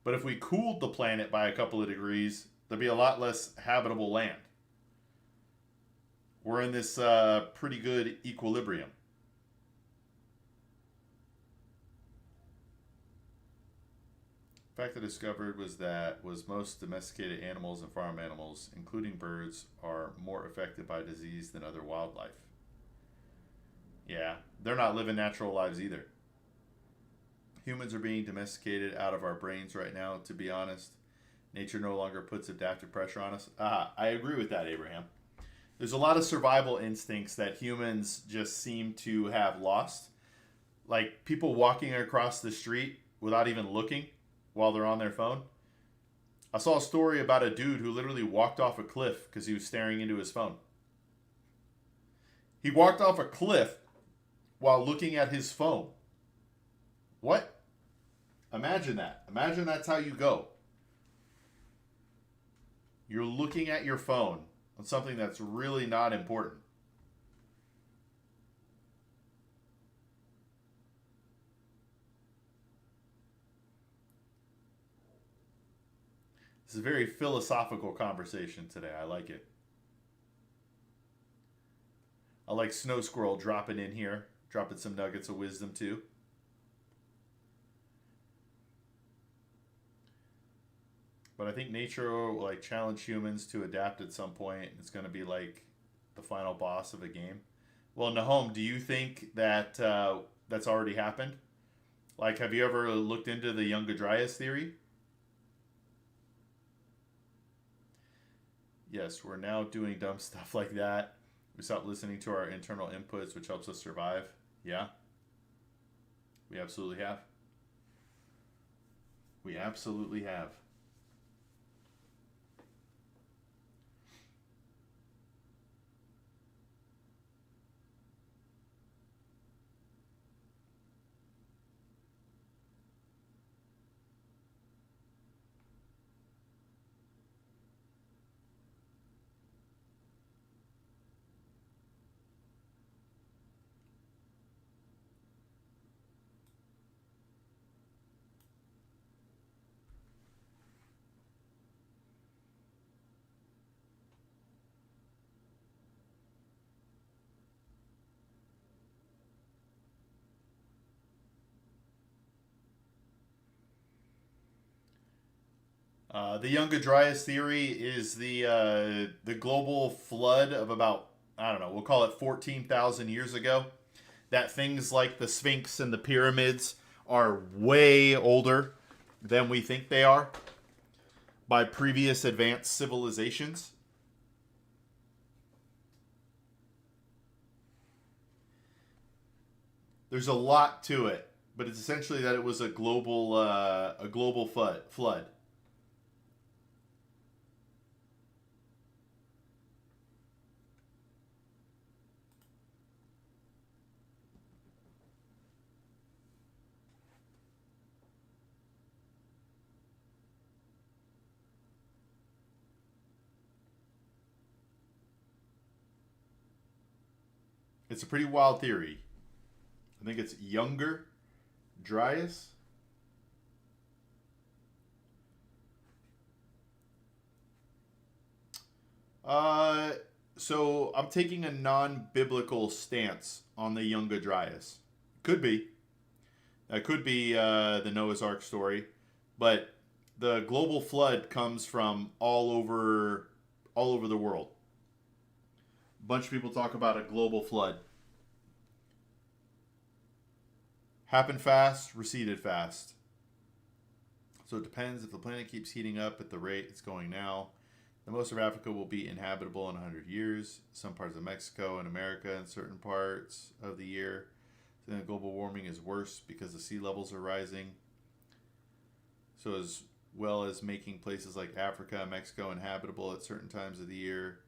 Speaker 1: But if we cooled the planet by a couple of degrees, there'd be a lot less habitable land. We're in this pretty good equilibrium. The fact I discovered was most domesticated animals and farm animals, including birds, are more affected by disease than other wildlife. Yeah, they're not living natural lives either. Humans are being domesticated out of our brains right now, to be honest. Nature no longer puts adaptive pressure on us. I agree with that, Abraham. There's a lot of survival instincts that humans just seem to have lost. Like people walking across the street without even looking while they're on their phone. I saw a story about a dude who literally walked off a cliff because he was staring into his phone. He walked off a cliff while looking at his phone. What? Imagine that. Imagine that's how you go. You're looking at your phone on something that's really not important. This is a very philosophical conversation today. I like it. I like Snow Squirrel dropping in here, dropping some nuggets of wisdom too. But I think nature will like challenge humans to adapt at some point. It's going to be like the final boss of a game. Well, Nahom, do you think that that's already happened? Like, have you ever looked into the Younger Dryas theory? Yes, we're now doing dumb stuff like that. We stopped listening to our internal inputs, which helps us survive. Yeah, we absolutely have. We absolutely have. The Younger Dryas theory is the global flood of about, I don't know, we'll call it 14,000 years ago. That things like the Sphinx and the pyramids are way older than we think they are by previous advanced civilizations. There's a lot to it. but it's essentially that it was a global flood. It's a pretty wild theory. I think it's Younger Dryas. Uh, so I'm taking a non-biblical stance on the Younger Dryas. Could be. That could be the Noah's Ark story, but the global flood comes from all over the world. A bunch of people talk about a global flood. Happened fast, receded fast. So it depends if the planet keeps heating up at the rate it's going now. The most of Africa will be inhabitable in 100 years. Some parts of Mexico and America in certain parts of the year. So then global warming is worse because the sea levels are rising. So as well as making places like Africa and Mexico inhabitable at certain times of the year.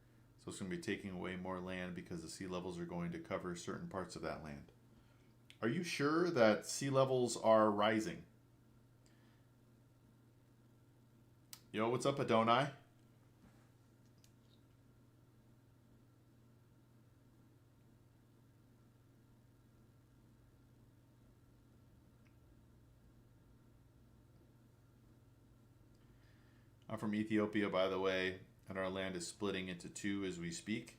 Speaker 1: So it's going to be taking away more land because the sea levels are going to cover certain parts of that land. Are you sure that sea levels are rising? Yo, what's up, Adonai? I'm from Ethiopia, by the way, and our land is splitting into two as we speak.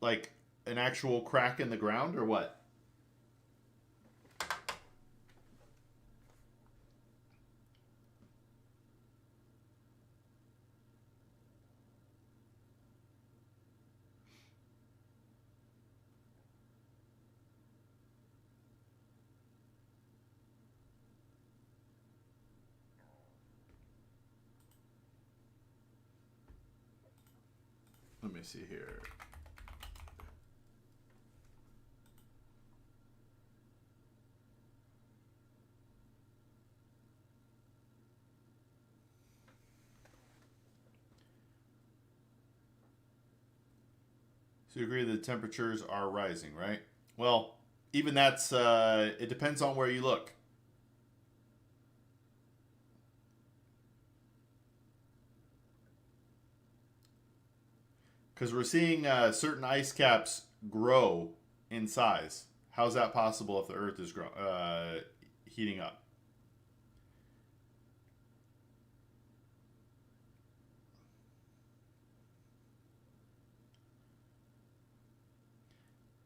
Speaker 1: Like an actual crack in the ground, or what? Let me see here. So you agree that the temperatures are rising, right? Well, even that's, it depends on where you look. Because we're seeing certain ice caps grow in size. How's that possible if the Earth is heating up?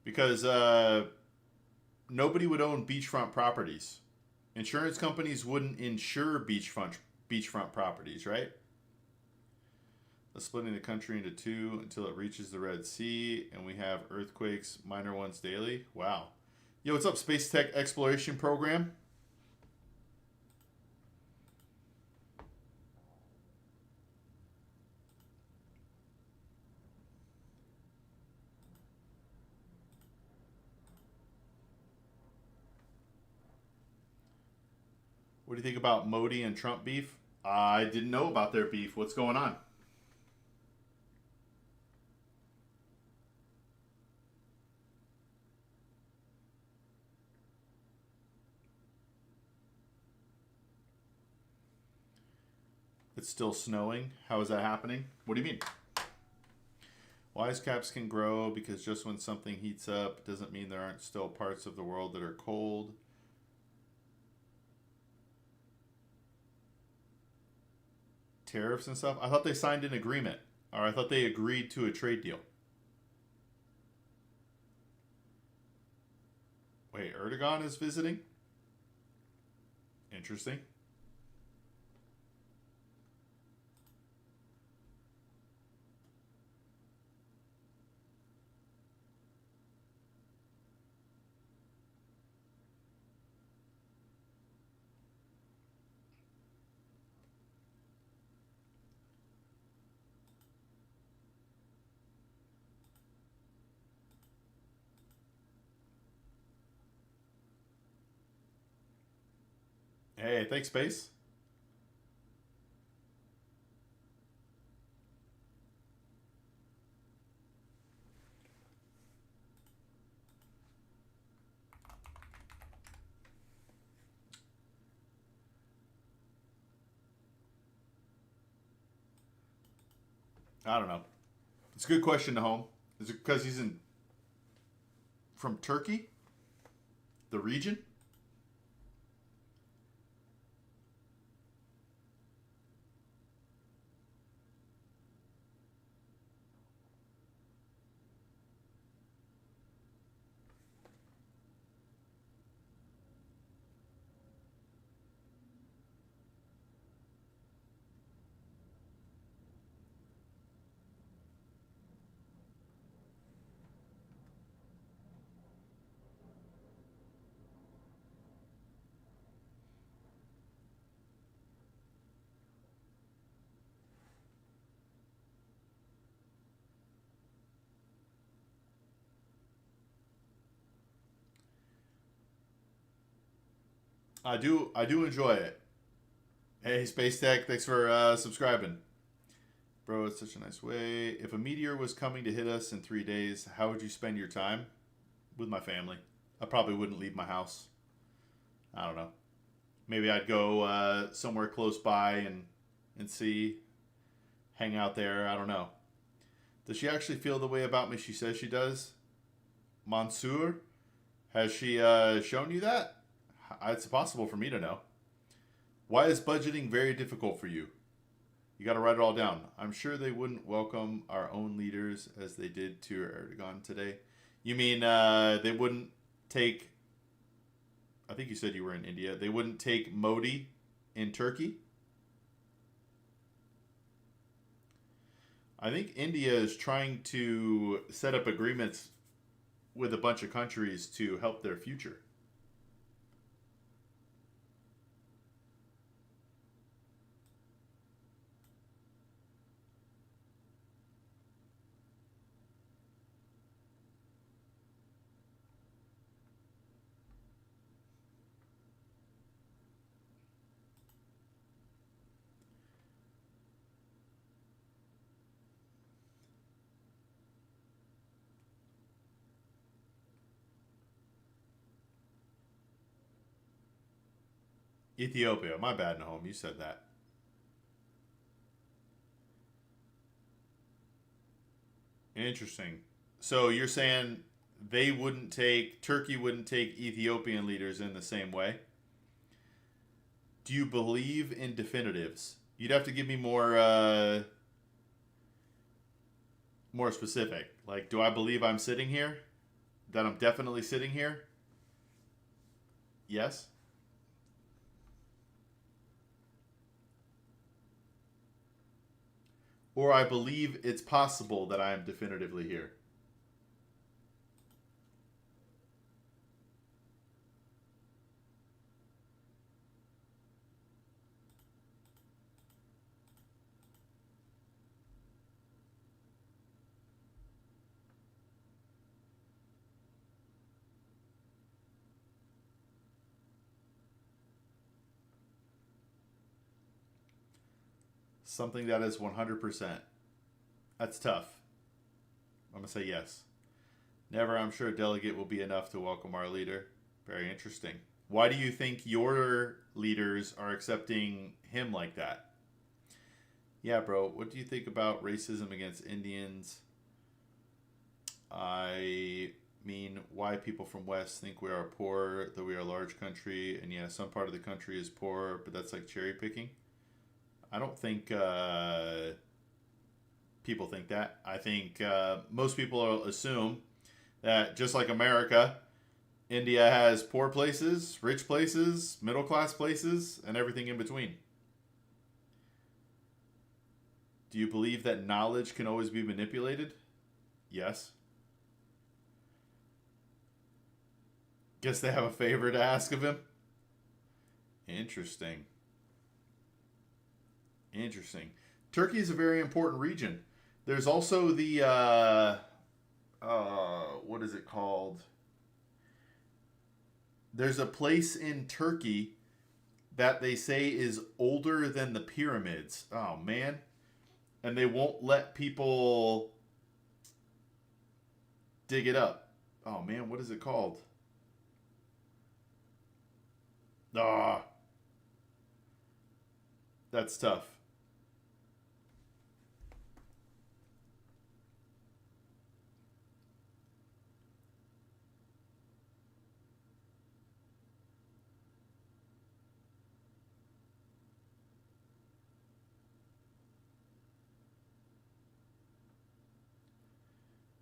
Speaker 1: Because nobody would own beachfront properties. Insurance companies wouldn't insure beachfront properties, right? Splitting the country into two until it reaches the Red Sea, and we have earthquakes, minor ones daily. Wow. Yo, what's up, Space Tech Exploration Program? What do you think about Modi and Trump beef? I didn't know about their beef. What's going on? It's still snowing. How is that happening? What do you mean? Ice caps can grow because just when something heats up doesn't mean there aren't still parts of the world that are cold. Tariffs and stuff? I thought they signed an agreement. Or I thought they agreed to a trade deal. Wait, Erdogan is visiting? Interesting. Hey, thanks, Space. I don't know. It's a good question to home. Is it because he's in from Turkey, the region? I do enjoy it. Hey, Space Tech, thanks for subscribing. Bro, it's such a nice way. If a meteor was coming to hit us in 3 days, how would you spend your time? With my family. I probably wouldn't leave my house. I don't know. Maybe I'd go somewhere close by and see, hang out there. I don't know. Does she actually feel the way about me she says she does? Mansoor? Has she shown you that? It's possible for me to know. Why is budgeting very difficult for you? You got to write it all down. I'm sure they wouldn't welcome our own leaders as they did to Erdogan today. You mean they wouldn't take, I think you said you were in India, they wouldn't take Modi in Turkey? I think India is trying to set up agreements with a bunch of countries to help their future. Ethiopia. My bad, Nahom. You said that. Interesting. So you're saying Turkey wouldn't take Ethiopian leaders in the same way? Do you believe in definitives? You'd have to give me more specific. Like, do I believe I'm sitting here? That I'm definitely sitting here? Yes. Or I believe it's possible that I am definitively here. Something that is 100%. That's tough. I'm going to say yes. Never, I'm sure, a delegate will be enough to welcome our leader. Very interesting. Why do you think your leaders are accepting him like that? Yeah, bro. What do you think about racism against Indians? I mean, why people from West think we are poor, though we are a large country, and yeah, some part of the country is poor, but that's like cherry picking. I don't think people think that. I think most people assume that just like America, India has poor places, rich places, middle class places, and everything in between. Do you believe that knowledge can always be manipulated? Yes. Guess they have a favor to ask of him? Interesting. Interesting. Turkey is a very important region. There's also the what is it called? There's a place in Turkey that they say is older than the pyramids. Oh man. And they won't let people dig it up. Oh man, what is it called? Ah, that's tough.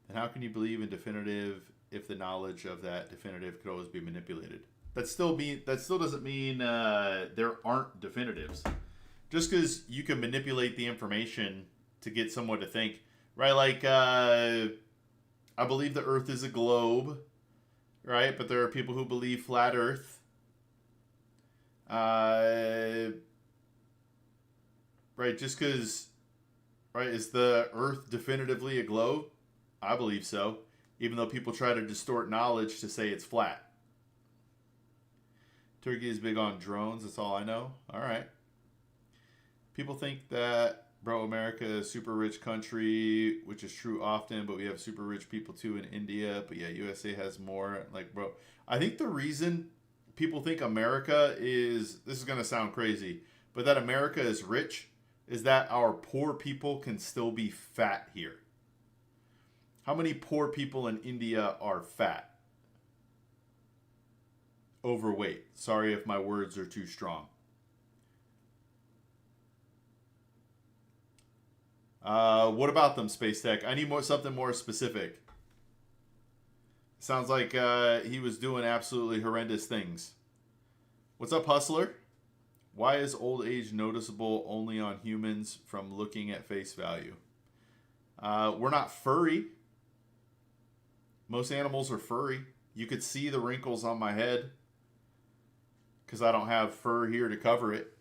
Speaker 1: And how can you believe in definitive if the knowledge of that definitive could always be manipulated? That still doesn't mean there aren't definitives. Just because you can manipulate the information to get someone to think, right? Like I believe the Earth is a globe, right? But there are people who believe flat Earth. Right? Just because, right? Is the Earth definitively a globe? I believe so. Even though people try to distort knowledge to say it's flat. Turkey is big on drones. That's all I know. All right. People think that, bro, America is a super rich country, which is true often, but we have super rich people too in India. But yeah, USA has more. Like, bro, I think the reason people think America is, this is going to sound crazy, but that America is rich is that our poor people can still be fat here. How many poor people in India are fat? Overweight. Sorry if my words are too strong. What about them, Space Tech? I need something more specific. Sounds like he was doing absolutely horrendous things. What's up, Hustler? Why is old age noticeable only on humans from looking at face value? We're not furry. Most animals are furry. You could see the wrinkles on my head because I don't have fur here to cover it.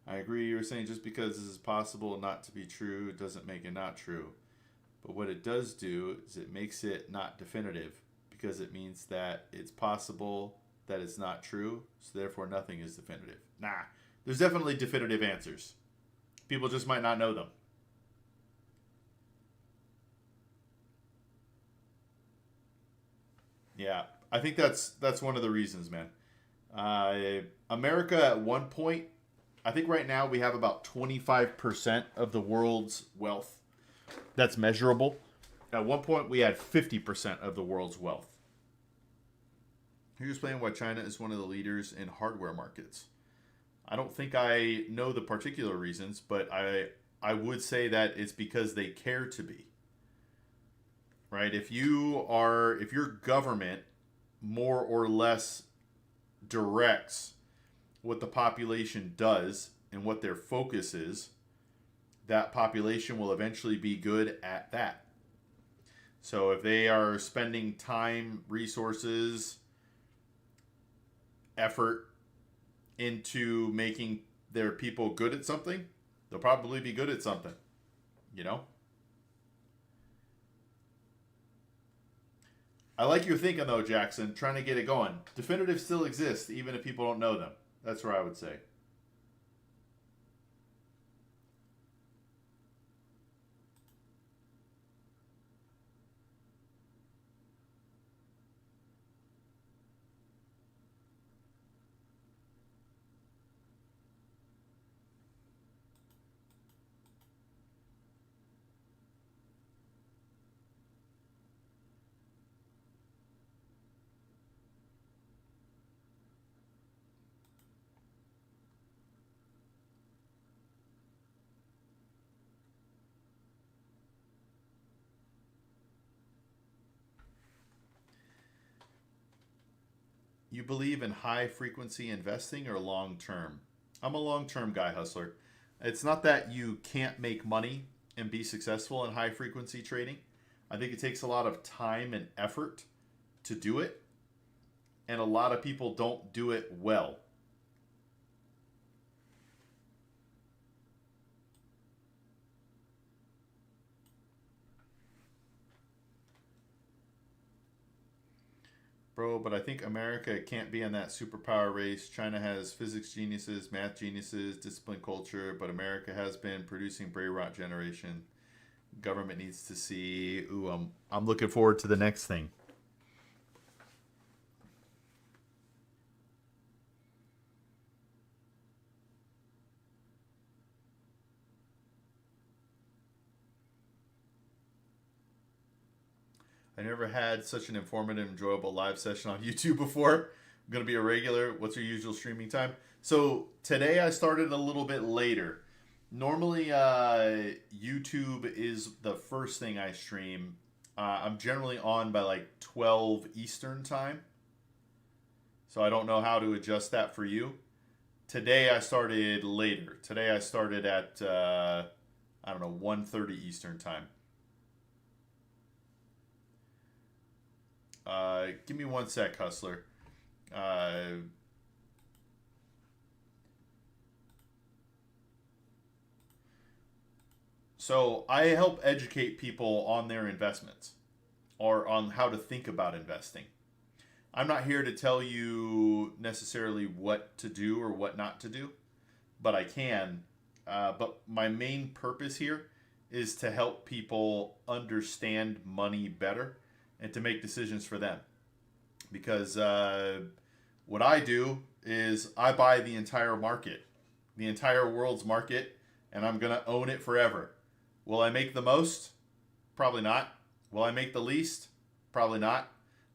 Speaker 1: I agree. You were saying just because this is possible not to be true, it doesn't make it not true. But what it does do is it makes it not definitive because it means that it's possible that it's not true, so therefore nothing is definitive. Nah, there's definitely definitive answers. People just might not know them. Yeah, I think that's one of the reasons, man. America at one point, I think right now we have about 25% of the world's wealth that's measurable. At one point we had 50% of the world's wealth. Here's explaining why China is one of the leaders in hardware markets. I don't think I know the particular reasons, but I would say that it's because they care to be. Right? If your government more or less directs what the population does and what their focus is, that population will eventually be good at that. So if they are spending time, resources, effort into making their people good at something, they'll probably be good at something, you know? I like your thinking though, Jackson, trying to get it going. Definitives still exist, even if people don't know them. That's where I would say. You believe in high frequency investing or long term? I'm a long term guy, Hustler. It's not that you can't make money and be successful in high frequency trading. I think it takes a lot of time and effort to do it, and a lot of people don't do it well. Bro, but I think America can't be in that superpower race. China has physics geniuses, math geniuses, discipline culture, but America has been producing brain rot generation. Government needs to see. Ooh, I'm looking forward to the next thing. I never had such an informative, enjoyable live session on YouTube before. I'm gonna be a regular. What's your usual streaming time? So today I started a little bit later. Normally, YouTube is the first thing I stream. I'm generally on by like 12 Eastern time, so I don't know how to adjust that for you. Today I started later. Today I started at I don't know 1:30 Eastern time. Give me one sec, Hustler. Uh, so I help educate people on their investments or on how to think about investing. I'm not here to tell you necessarily what to do or what not to do, but I can. But my main purpose here is to help people understand money better and to make decisions for them. Because what I do is I buy the entire market, the entire world's market, and I'm going to own it forever. Will I make the most? Probably not. Will I make the least? Probably not.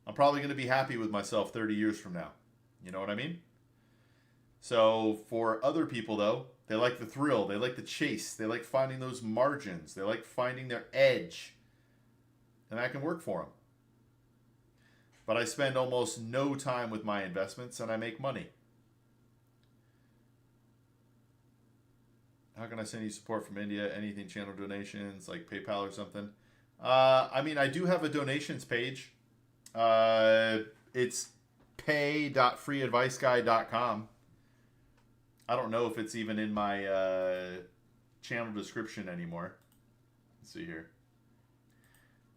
Speaker 1: I'm probably going to be happy with myself 30 years from now. You know what I mean? So for other people, though, they like the thrill. They like the chase. They like finding those margins. They like finding their edge. And that can work for them. But I spend almost no time with my investments and I make money. How can I send you support from India? Anything, channel donations like PayPal or something? I mean, I do have a donations page. It's pay.freeadviceguy.com. I don't know if it's even in my channel description anymore. Let's see here.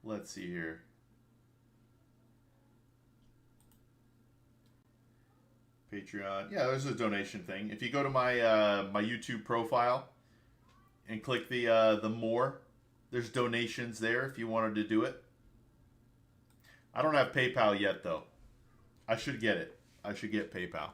Speaker 1: Let's see here. Patreon. Yeah, there's a donation thing. If you go to my my YouTube profile and click the more, there's donations there if you wanted to do it. I don't have PayPal yet though. I should get it. I should get PayPal.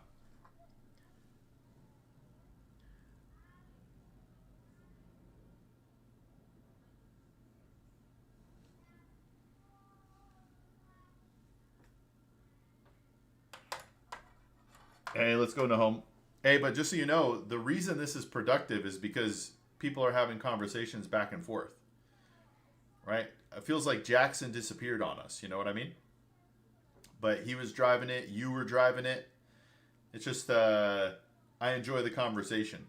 Speaker 1: Hey, let's go to home. Hey, but just so you know, the reason this is productive is because people are having conversations back and forth, right? It feels like Jackson disappeared on us. You know what I mean? But he was driving it. You were driving it. It's just I enjoy the conversation.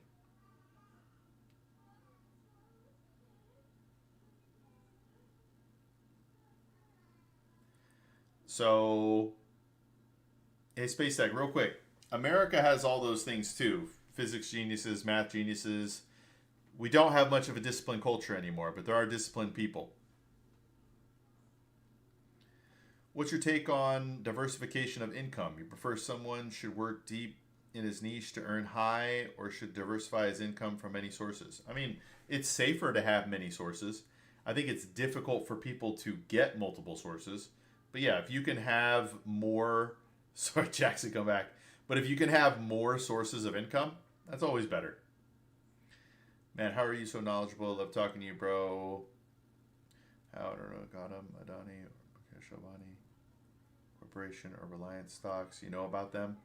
Speaker 1: So, hey, Space Tech, real quick. America has all those things too. Physics geniuses, math geniuses. We don't have much of a disciplined culture anymore, but there are disciplined people. What's your take on diversification of income? You prefer someone should work deep in his niche to earn high or should diversify his income from many sources? I mean, it's safer to have many sources. I think it's difficult for people to get multiple sources. But yeah, if you can have more, sorry, Jackson, come back. But if you can have more sources of income, that's always better. Man, how are you so knowledgeable? Love talking to you, bro. How, I don't know, got him, Adani, Shabani. Corporation or Reliance stocks. You know about them?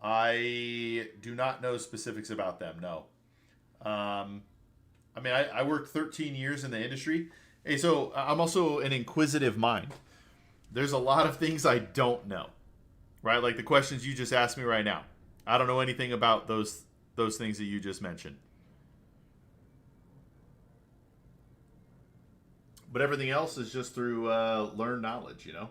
Speaker 1: I do not know specifics about them. No. I mean, I worked 13 years in the industry. Hey, so I'm also an inquisitive mind. There's a lot of things I don't know, right? Like the questions you just asked me right now. I don't know anything about those things that you just mentioned. But everything else is just through learned knowledge, you know?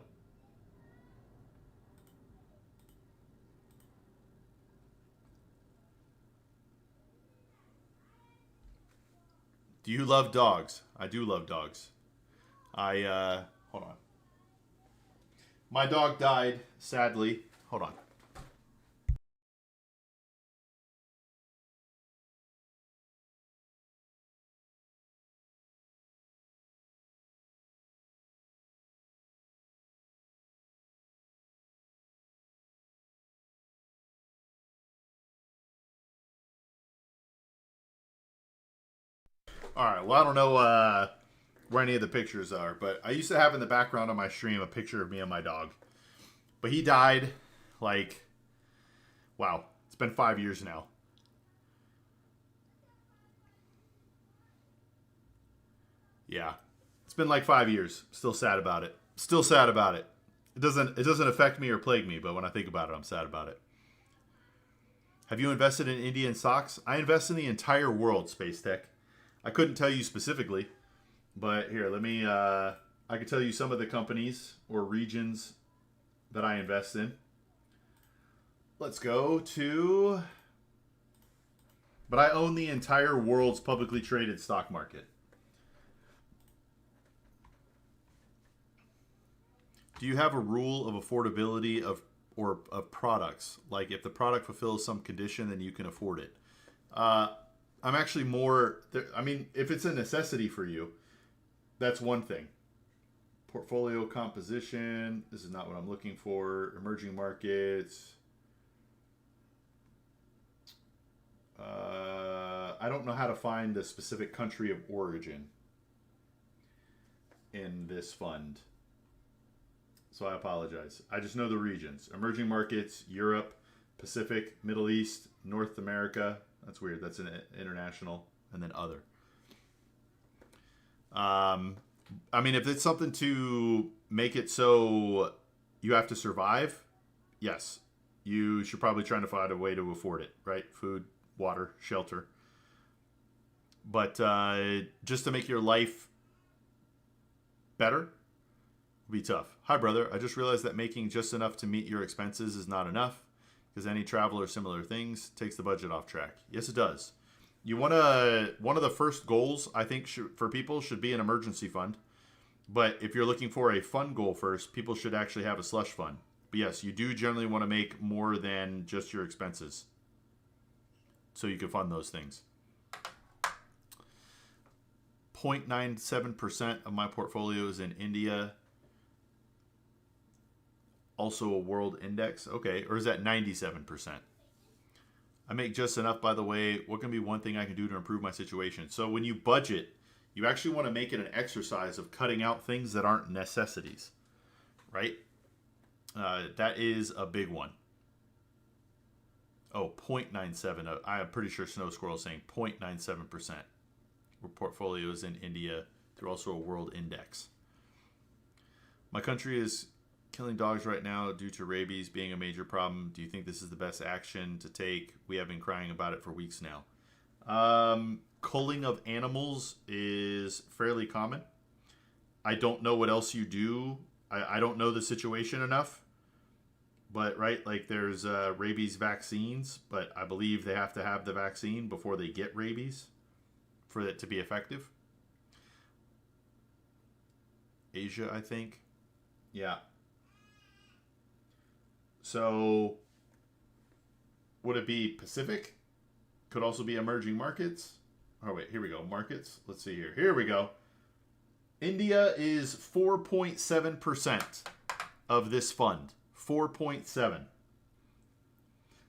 Speaker 1: Do you love dogs? I do love dogs. I hold on. My dog died, sadly. Hold on. All right. Well, I don't know where any of the pictures are, but I used to have in the background on my stream a picture of me and my dog. But he died, like, wow, it's been 5 years now. Yeah, it's been like 5 years. Still sad about it. Still sad about it. It doesn't affect me or plague me, but when I think about it, I'm sad about it. Have you invested in Indian stocks? I invest in the entire world, Space Tech. I couldn't tell you specifically, but here, let me. I can tell you some of the companies or regions that I invest in. Let's go to. But I own the entire world's publicly traded stock market. Do you have a rule of affordability of products? Like if the product fulfills some condition, then you can afford it. I'm actually more. I mean, if it's a necessity for you, that's one thing. Portfolio composition. This is not what I'm looking for. Emerging markets. I don't know how to find the specific country of origin in this fund. So I apologize. I just know the regions. Emerging markets, Europe, Pacific, Middle East, North America. That's weird. That's an international. And then other. I mean, if it's something to make it so you have to survive, yes. You should probably try to find a way to afford it, right? Food, water, shelter. But just to make your life better, be tough. Hi, brother. I just realized that making just enough to meet your expenses is not enough because any travel or similar things takes the budget off track. Yes, it does. You want to. One of the first goals I think for people should be an emergency fund. But if you're looking for a fun goal first, people should actually have a slush fund. But yes, you do generally want to make more than just your expenses, so you can fund those things. 0.97% of my portfolio is in India. Also a world index. Okay, or is that 97%? I make just enough, by the way. What can be one thing I can do to improve my situation? So when you budget, you actually want to make it an exercise of cutting out things that aren't necessities, right? That is a big one. Oh, 0.97. I'm pretty sure Snow Squirrel is saying 0.97%. Portfolios in India through also a world index. My country is killing dogs right now due to rabies being a major problem. Do you think this is the best action to take? We have been crying about it for weeks now. Culling of animals is fairly common. I don't know what else you do. I don't know the situation enough. But, right, like there's rabies vaccines, but I believe they have to have the vaccine before they get rabies for it to be effective. Asia, I think. Yeah. So, would it be Pacific? Could also be emerging markets. Oh, wait, here we go. Markets. Let's see here. Here we go. India is 4.7% of this fund. 4.7.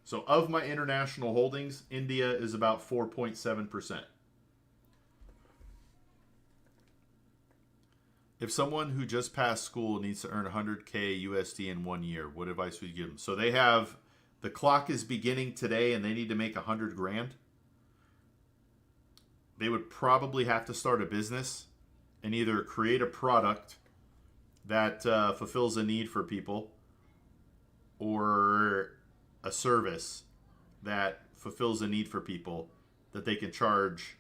Speaker 1: So, of my international holdings, India is about 4.7%. If someone who just passed school needs to earn 100K USD in 1 year, what advice would you give them? So they have, the clock is beginning today and they need to make 100 grand. They would probably have to start a business and either create a product that fulfills a need for people or a service that fulfills a need for people that they can charge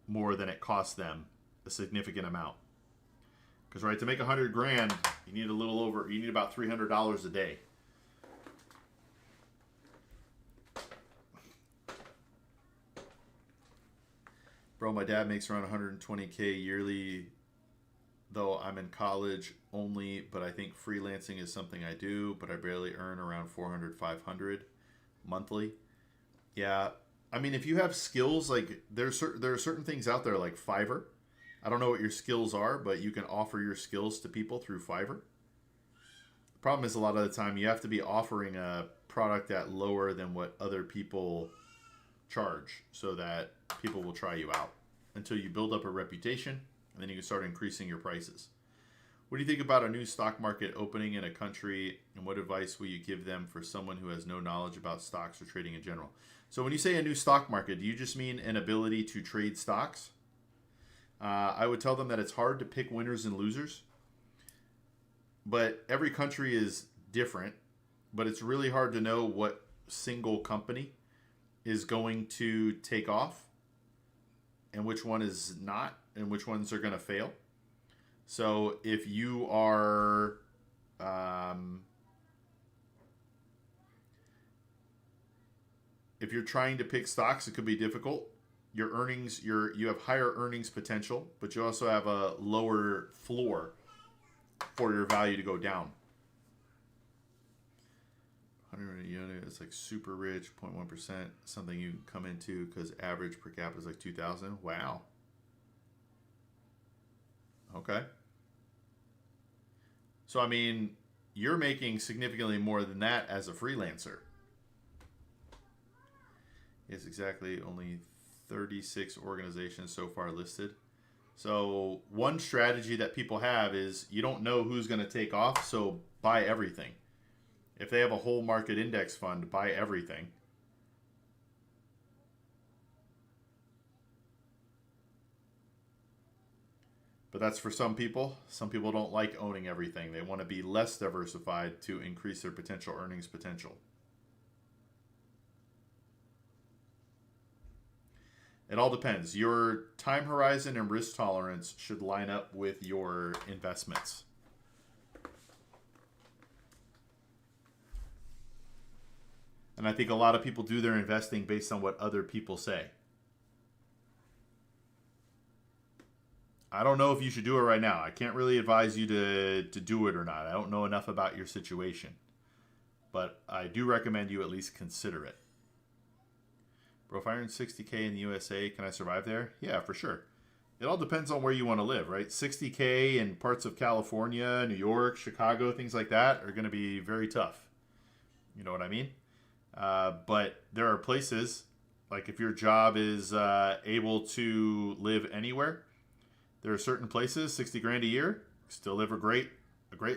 Speaker 1: more than it costs them, a significant amount. Because, right, to make 100 grand, you need you need about $300 a day. Bro, my dad makes around 120K yearly. though I'm in college only, but I think freelancing is something I do, but I barely earn around 400, 500 monthly. Yeah. I mean, if you have skills, like there are certain things out there like Fiverr. I don't know what your skills are, but you can offer your skills to people through Fiverr. The problem is a lot of the time you have to be offering a product at lower than what other people charge so that people will try you out until you build up a reputation, and then you can start increasing your prices. What do you think about a new stock market opening in a country, and what advice will you give them for someone who has no knowledge about stocks or trading in general? So when you say a new stock market, do you just mean an ability to trade stocks? I would tell them that it's hard to pick winners and losers, but every country is different, but it's really hard to know what single company is going to take off and which one is not and which ones are going to fail. So if you are if you're trying to pick stocks, it could be difficult. Your earnings, you have higher earnings potential, but you also have a lower floor for your value to go down. 100 unit, it's like super rich, 0.1%, something you can come into because average per capita is like 2,000. Wow. Okay. So, I mean, you're making significantly more than that as a freelancer. Yes, exactly. Only 36 organizations so far listed. So, one strategy that people have is you don't know who's going to take off, so buy everything. If they have a whole market index fund, buy everything. But that's for some people. Some people don't like owning everything. They want to be less diversified to increase their potential earnings potential. It all depends. Your time horizon and risk tolerance should line up with your investments. And I think a lot of people do their investing based on what other people say. I don't know if you should do it right now. I can't really advise you to do it or not. I don't know enough about your situation. But I do recommend you at least consider it. Bro, if I earn 60K in the USA, can I survive there? Yeah, for sure. It all depends on where you want to live, right? 60K in parts of California, New York, Chicago, things like that are going to be very tough. You know what I mean? But there are places, like if your job is able to live anywhere, there are certain places, 60 grand a year, still live a great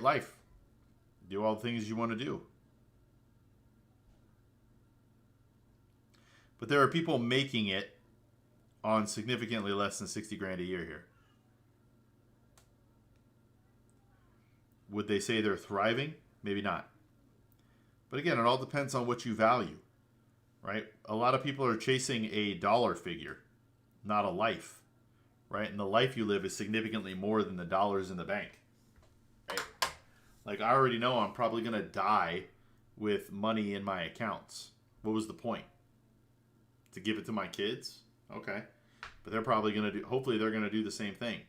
Speaker 1: life. Do all the things you want to do. But there are people making it on significantly less than 60 grand a year here. Would they say they're thriving? Maybe not. But again, it all depends on what you value, right? A lot of people are chasing a dollar figure, not a life, right? And the life you live is significantly more than the dollars in the bank, right? Like I already know I'm probably going to die with money in my accounts. What was the point? To give it to my kids? Okay. But they're probably going to do, hopefully they're going to do the same thing,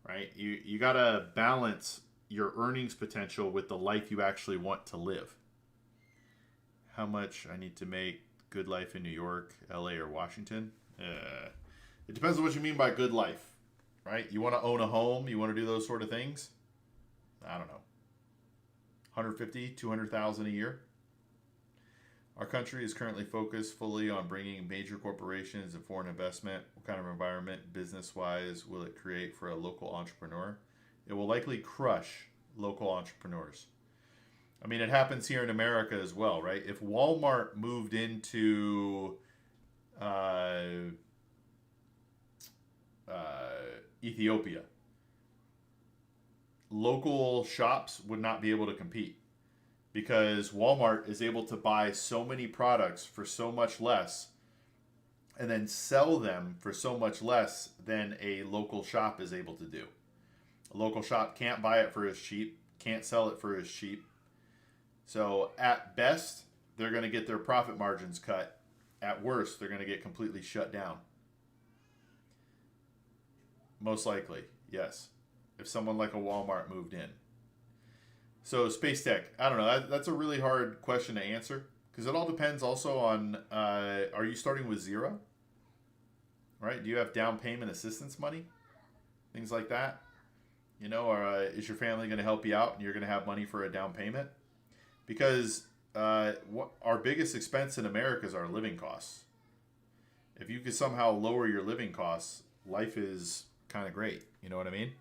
Speaker 1: right? You got to balance your earnings potential with the life you actually want to live. How much I need to make good life in New York, LA, or Washington? It depends on what you mean by good life, right? You want to own a home? You want to do those sort of things? I don't know. 150, 200,000 a year. Our country is currently focused fully on bringing major corporations and foreign investment. What kind of environment, business-wise, will it create for a local entrepreneur? It will likely crush local entrepreneurs. I mean, it happens here in America as well, right? If Walmart moved into Ethiopia, local shops would not be able to compete because Walmart is able to buy so many products for so much less and then sell them for so much less than a local shop is able to do. A local shop can't buy it for as cheap, can't sell it for as cheap. So at best, they're going to get their profit margins cut. At worst, they're going to get completely shut down. Most likely, yes. if someone like a Walmart moved in. So Space Tech, I don't know. That's a really hard question to answer because it all depends also on are you starting with zero? Right? Do you have down payment assistance money? Things like that. You know, or is your family going to help you out and you're going to have money for a down payment? Because our biggest expense in America is our living costs. If you could somehow lower your living costs, life is kind of great. You know what I mean?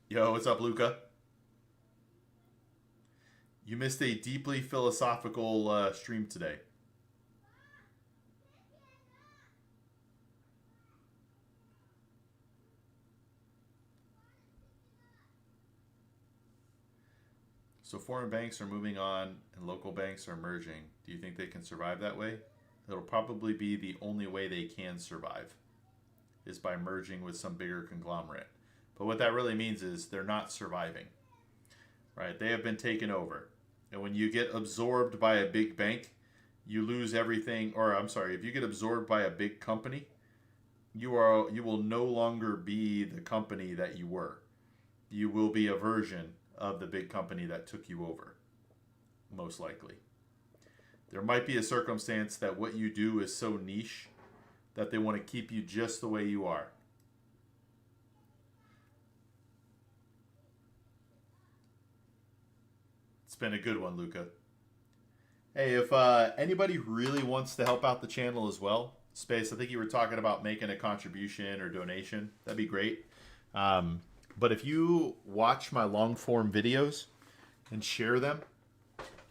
Speaker 1: Yo, what's up, Luca? You missed a deeply philosophical stream today. So foreign banks are moving on and local banks are merging. Do you think they can survive that way? It'll probably be the only way they can survive is by merging with some bigger conglomerate. But what that really means is they're not surviving, right? They have been taken over. And when you get absorbed by a big bank, you lose everything. Or I'm sorry, if you get absorbed by a big company, you will no longer be the company that you were. You will be a version of the big company that took you over, most likely. There might be a circumstance that what you do is so niche that they want to keep you just the way you are. It's been a good one, Luca. Hey, if anybody really wants to help out the channel as well, Space, I think you were talking about making a contribution or donation. That'd be great. But if you watch my long form videos and share them,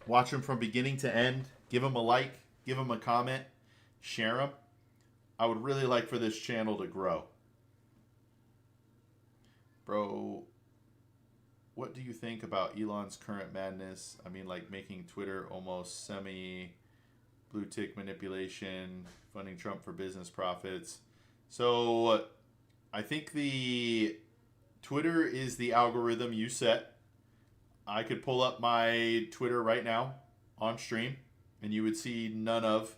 Speaker 1: watch them from beginning to end, give them a like, give them a comment, share them, I would really like for this channel to grow. Bro, what do you think about Elon's current madness? I mean, like making Twitter almost semi blue tick manipulation, funding Trump for business profits. So I think the Twitter is the algorithm you set. I could pull up my Twitter right now on stream and you would see none of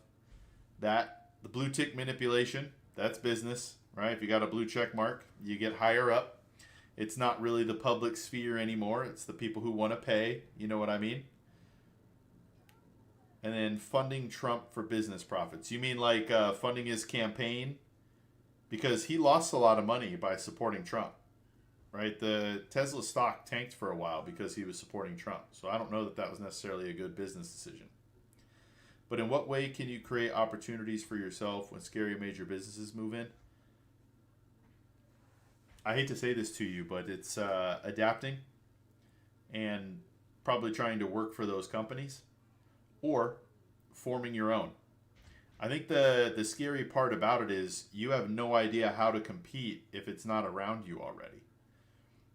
Speaker 1: that. The blue tick manipulation, that's business, right? If you got a blue check mark, you get higher up. It's not really the public sphere anymore. It's the people who want to pay. You know what I mean? And then funding Trump for business profits. You mean like funding his campaign? Because he lost a lot of money by supporting Trump. Right, the Tesla stock tanked for a while because he was supporting Trump. So I don't know that that was necessarily a good business decision. But in what way can you create opportunities for yourself when scary major businesses move in? I hate to say this to you, but it's adapting and probably trying to work for those companies or forming your own. I think the scary part about it is you have no idea how to compete if it's not around you already.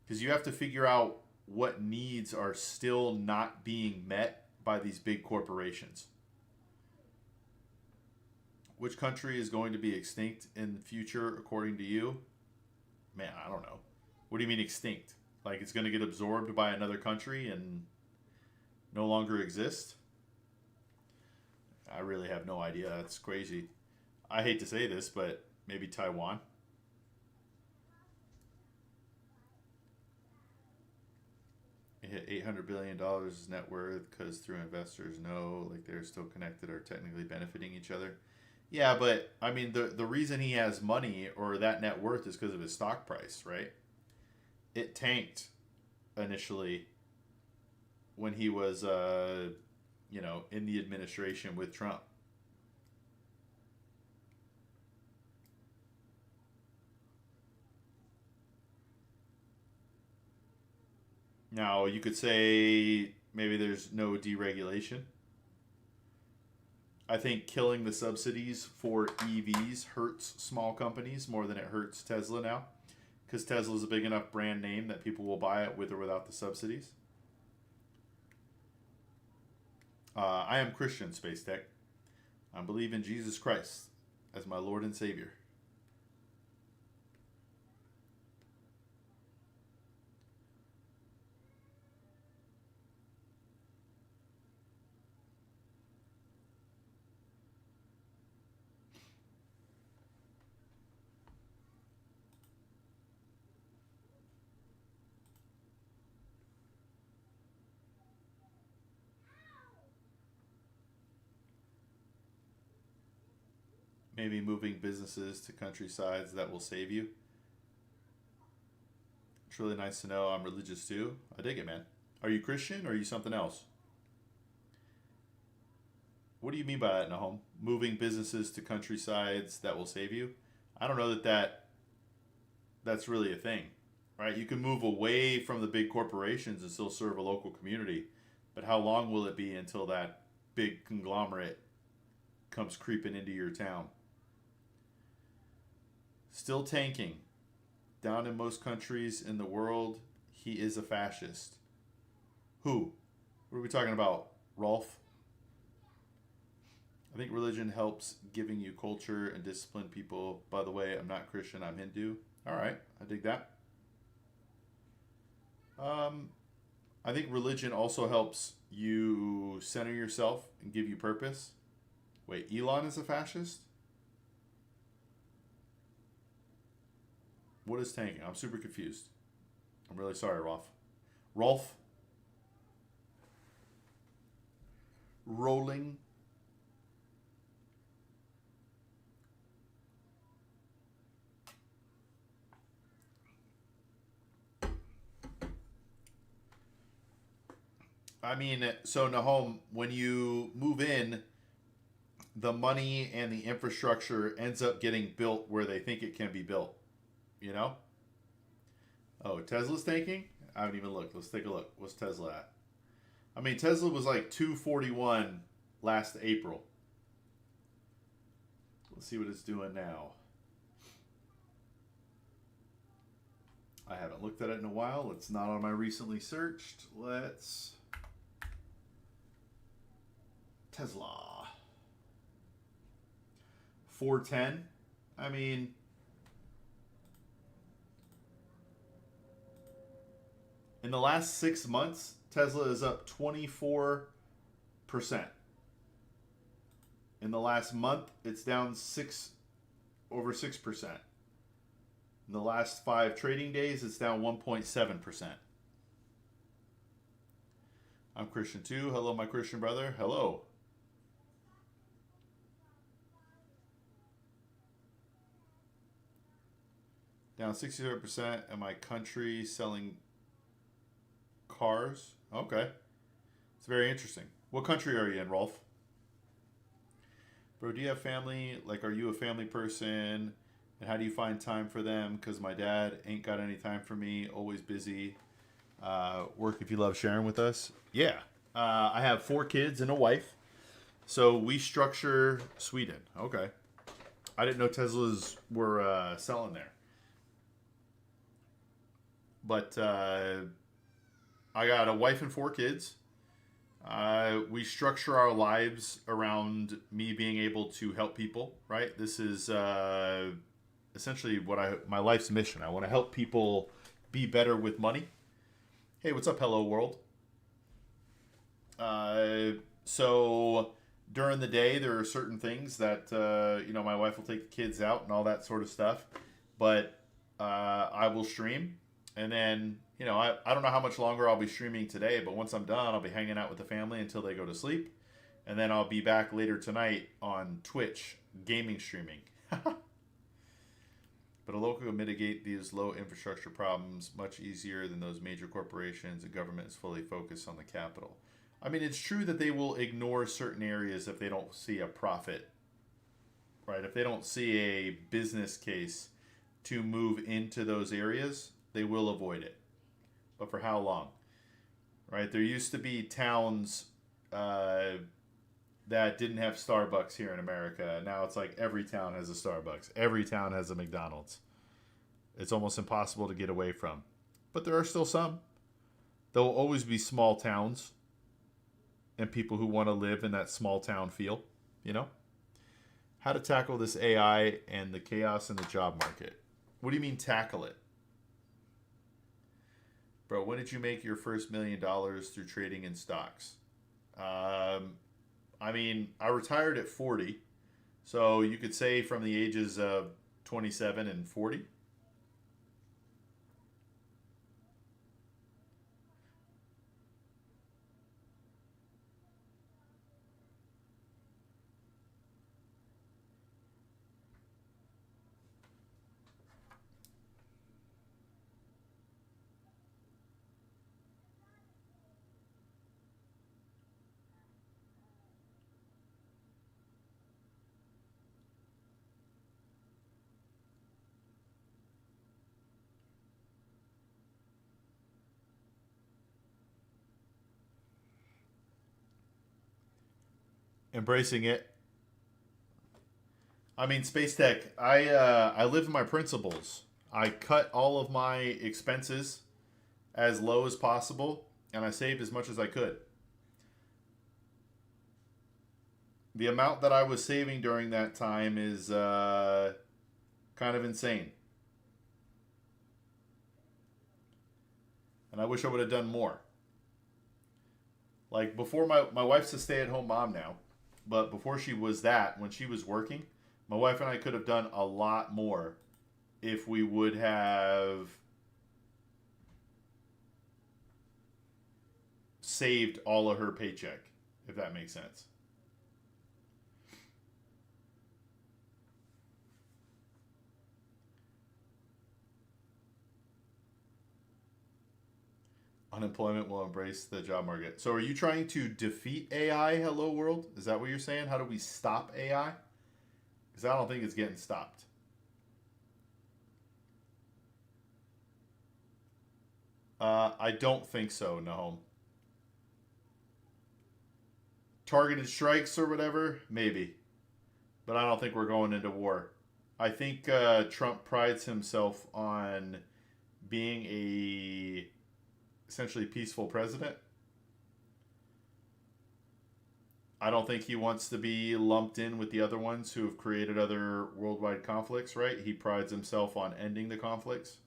Speaker 1: Because you have to figure out what needs are still not being met by these big corporations. Which country is going to be extinct in the future, according to you? Man, I don't know. What do you mean extinct? Like it's going to get absorbed by another country and no longer exist? I really have no idea. That's crazy. I hate to say this, but maybe Taiwan. It hit $800 billion net worth because through investors know like they're still connected or technically benefiting each other. Yeah, but I mean the reason he has money or that net worth is because of his stock price, right? It tanked initially when he was in the administration with Trump. Now, you could say maybe there's no deregulation. I think killing the subsidies for EVs hurts small companies more than it hurts Tesla now. Because Tesla's a big enough brand name that people will buy it with or without the subsidies. I am Christian, Space Tech. I believe in Jesus Christ as my Lord and Savior. Maybe moving businesses to countrysides that will save you. It's really nice to know I'm religious too. I dig it, man. Are you Christian or are you something else? What do you mean by that, Nahom? Moving businesses to countrysides that will save you? I don't know that's really a thing, right? You can move away from the big corporations and still serve a local community, but how long will it be until that big conglomerate comes creeping into your town? Still tanking. Down in most countries in the world, he is a fascist. Who? What are we talking about, Rolf? I think religion helps giving you culture and discipline people. By the way, I'm not Christian, I'm Hindu. All right, I dig that. I think religion also helps you center yourself and give you purpose. Wait, Elon is a fascist? What is tanking? I'm super confused. I'm really sorry, Rolf. Rolf? Rolling? I mean, so Nahom, when you move in, the money and the infrastructure ends up getting built where they think it can be built. You know? Oh, Tesla's tanking? I haven't even looked. Let's take a look. What's Tesla at? I mean, Tesla was like 241 last April. Let's see what it's doing now. I haven't looked at it in a while. It's not on my recently searched. Let's... Tesla. 410. I mean, in the last 6 months, Tesla is up 24%. In the last month, it's down over 6%. In the last 5 trading days, it's down 1.7%. I'm Christian too. Hello, my Christian brother. Hello. Down 67% in my country selling cars. Okay. It's very interesting. What country are you in, Rolf? Bro, do you have family? Like, are you a family person? And how do you find time for them? Because my dad ain't got any time for me. Always busy. Work if you love sharing with us. Yeah. I have 4 kids and a wife. So we structure Sweden. Okay. I didn't know Teslas were selling there. But I got a wife and 4 kids. We structure our lives around me being able to help people, right? This is essentially what my life's mission. I want to help people be better with money. Hey, what's up, hello world? So during the day, there are certain things that, my wife will take the kids out and all that sort of stuff. But I will stream. And then, I don't know how much longer I'll be streaming today, but once I'm done, I'll be hanging out with the family until they go to sleep. And then I'll be back later tonight on Twitch, gaming streaming. But a local will mitigate these low infrastructure problems much easier than those major corporations. The government is fully focused on the capital. I mean, it's true that they will ignore certain areas if they don't see a profit, right? If they don't see a business case to move into those areas, they will avoid it. But for how long? Right? There used to be towns that didn't have Starbucks here in America. Now it's like every town has a Starbucks. Every town has a McDonald's. It's almost impossible to get away from. But there are still some. There will always be small towns and people who want to live in that small town feel, How to tackle this AI and the chaos in the job market. What do you mean tackle it? Bro, when did you make your first $1 million through trading in stocks? I retired at 40. So you could say from the ages of 27 and 40. Embracing it. I mean, Space Tech. I live my principles. I cut all of my expenses as low as possible, and I saved as much as I could. The amount that I was saving during that time is kind of insane, and I wish I would have done more. Like before, my wife's a stay-at-home mom now, but before she was that, when she was working, my wife and I could have done a lot more if we would have saved all of her paycheck, if that makes sense. Unemployment will embrace the job market. So are you trying to defeat AI, hello world? Is that what you're saying? How do we stop AI? Because I don't think it's getting stopped. I don't think so, no. Targeted strikes or whatever, maybe. But I don't think we're going into war. I think Trump prides himself on being a essentially peaceful president. I don't think he wants to be lumped in with the other ones who have created other worldwide conflicts, right? He prides himself on ending the conflicts.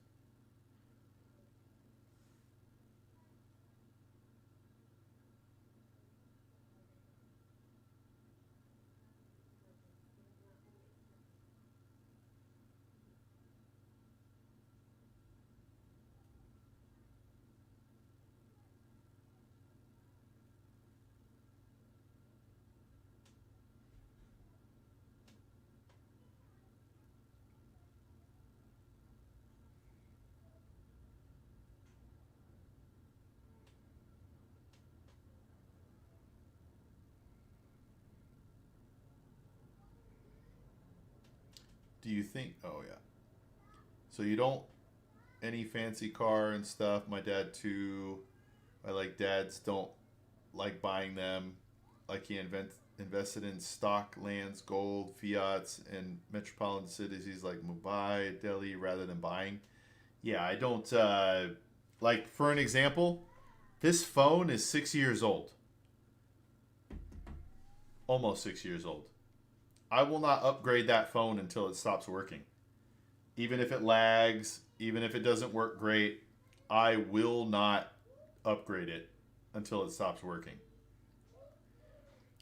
Speaker 1: Do you think? Oh, yeah. So you don't any fancy car and stuff. My dad too. I like dads don't like buying them. Like he invested in stock, lands, gold, fiats, and metropolitan cities like Mumbai, Delhi, rather than buying. Yeah, I don't. Like for an example, this phone is 6 years old, almost 6 years old. I will not upgrade that phone until it stops working. Even if it lags, even if it doesn't work great, I will not upgrade it until it stops working.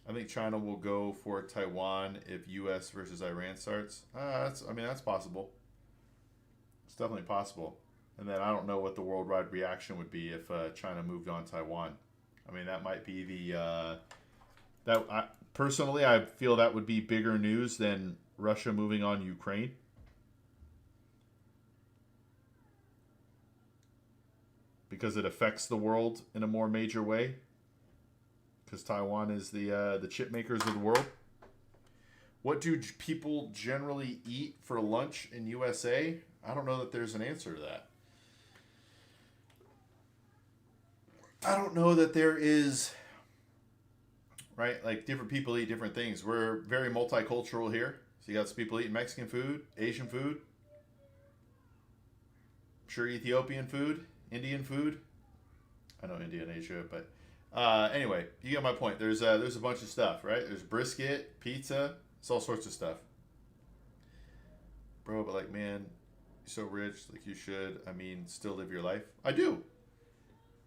Speaker 1: I think China will go for Taiwan if U.S. versus Iran starts. That's possible. It's definitely possible. And then I don't know what the worldwide reaction would be if China moved on Taiwan. I mean, that might be the personally, I feel that would be bigger news than Russia moving on Ukraine. Because it affects the world in a more major way. Because Taiwan is the chip makers of the world. What do people generally eat for lunch in USA? I don't know that there's an answer to that. I don't know that there is, right? Like different people eat different things. We're very multicultural here. So you got some people eating Mexican food, Asian food, I'm sure Ethiopian food, Indian food. I know India and Asia, but anyway, you get my point. There's a bunch of stuff, right? There's brisket, pizza, it's all sorts of stuff, bro. But like, man, you're so rich, like you should. I mean, still live your life. I do,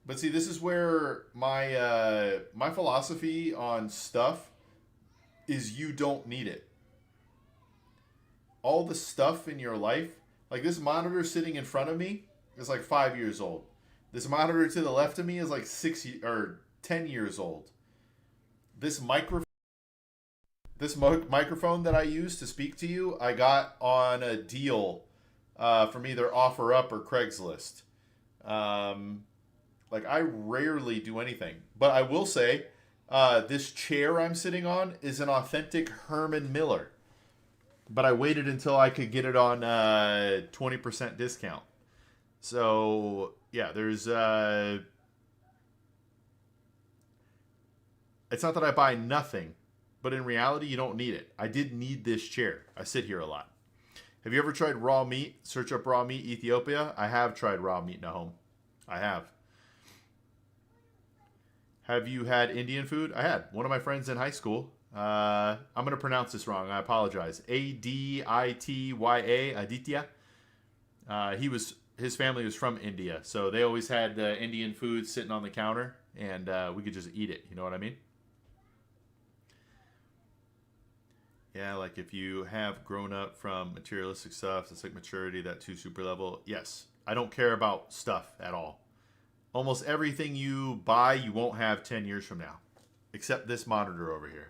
Speaker 1: but see, this is where my philosophy on stuff is: you don't need it. All the stuff in your life, like this monitor sitting in front of me, is like 5 years old. This monitor to the left of me is like 10 years old. This microphone that I use to speak to you, I got on a deal from either OfferUp or Craigslist. Like I rarely do anything, but I will say this chair I'm sitting on is an authentic Herman Miller. But I waited until I could get it on 20% discount. So yeah, there's it's not that I buy nothing. but in reality, you don't need it. I did need this chair. I sit here a lot. Have you ever tried raw meat? Search up raw meat Ethiopia. I have tried raw meat, Nahom. I have. Have you had Indian food? I had. One of my friends in high school. I'm going to pronounce this wrong. I apologize. Aditya. Aditya. His family was from India, so they always had Indian food sitting on the counter, and we could just eat it. You know what I mean? Yeah, like if you have grown up from materialistic stuff, it's like maturity, that 2 super level. Yes, I don't care about stuff at all. Almost everything you buy, you won't have 10 years from now, except this monitor over here.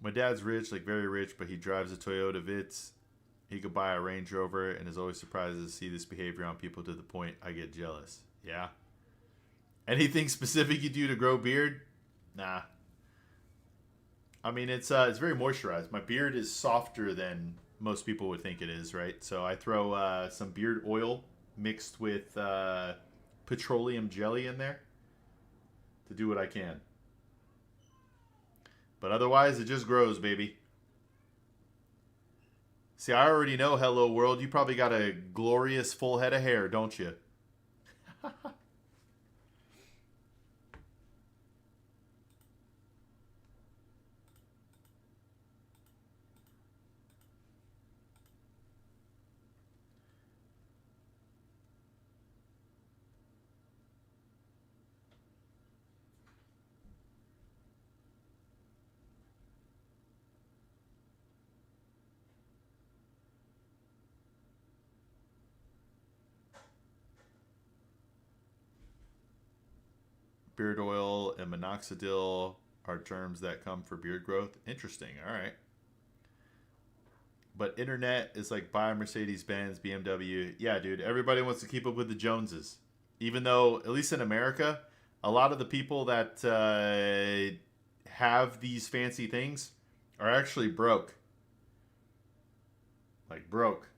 Speaker 1: My dad's rich, like very rich, but he drives a Toyota Vitz. He could buy a Range Rover and is always surprised to see this behavior on people to the point I get jealous. Yeah. Anything specific you do to grow beard? Nah. I mean, it's very moisturized. My beard is softer than most people would think it is, right? So I throw some beard oil mixed with petroleum jelly in there to do what I can. But otherwise, it just grows, baby. See, I already know, hello world, you probably got a glorious full head of hair, don't you? Beard oil and minoxidil are terms that come for beard growth. Interesting. All right. But internet is like buy Mercedes-Benz, BMW. Yeah, dude. Everybody wants to keep up with the Joneses. Even though, at least in America, a lot of the people that have these fancy things are actually broke. Like broke.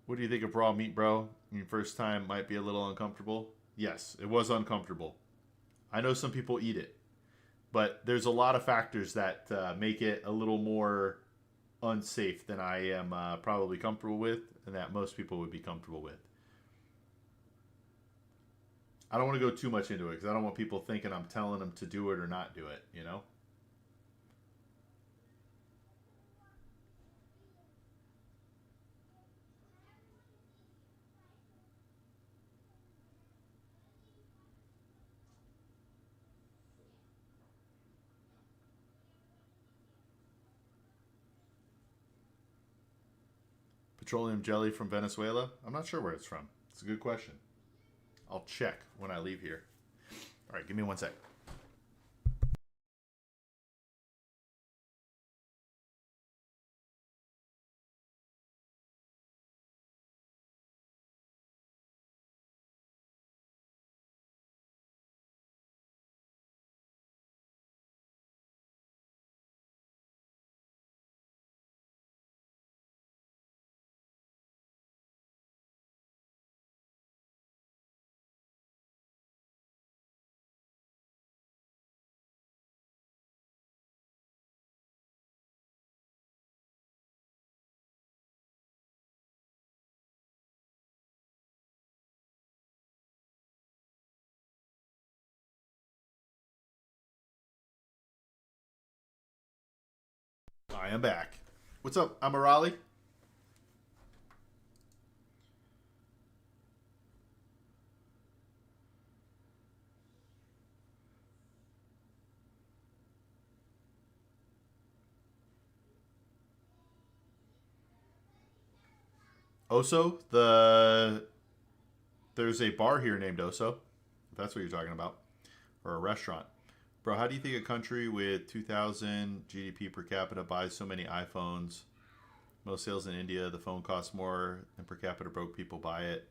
Speaker 1: What do you think of raw meat, bro? Your first time might be a little uncomfortable. Yes, it was uncomfortable. I know some people eat it, but there's a lot of factors that make it a little more unsafe than I am probably comfortable with, and that most people would be comfortable with. I don't want to go too much into it because I don't want people thinking I'm telling them to do it or not do it, you know? Petroleum jelly from Venezuela? I'm not sure where it's from. It's a good question. I'll check when I leave here. All right, give me one sec. I am back. What's up, Amarali? Oso? There's a bar here named Oso, if that's what you're talking about, or a restaurant. Bro, how do you think a country with 2,000 GDP per capita buys so many iPhones? Most sales in India, the phone costs more than per capita broke people buy it.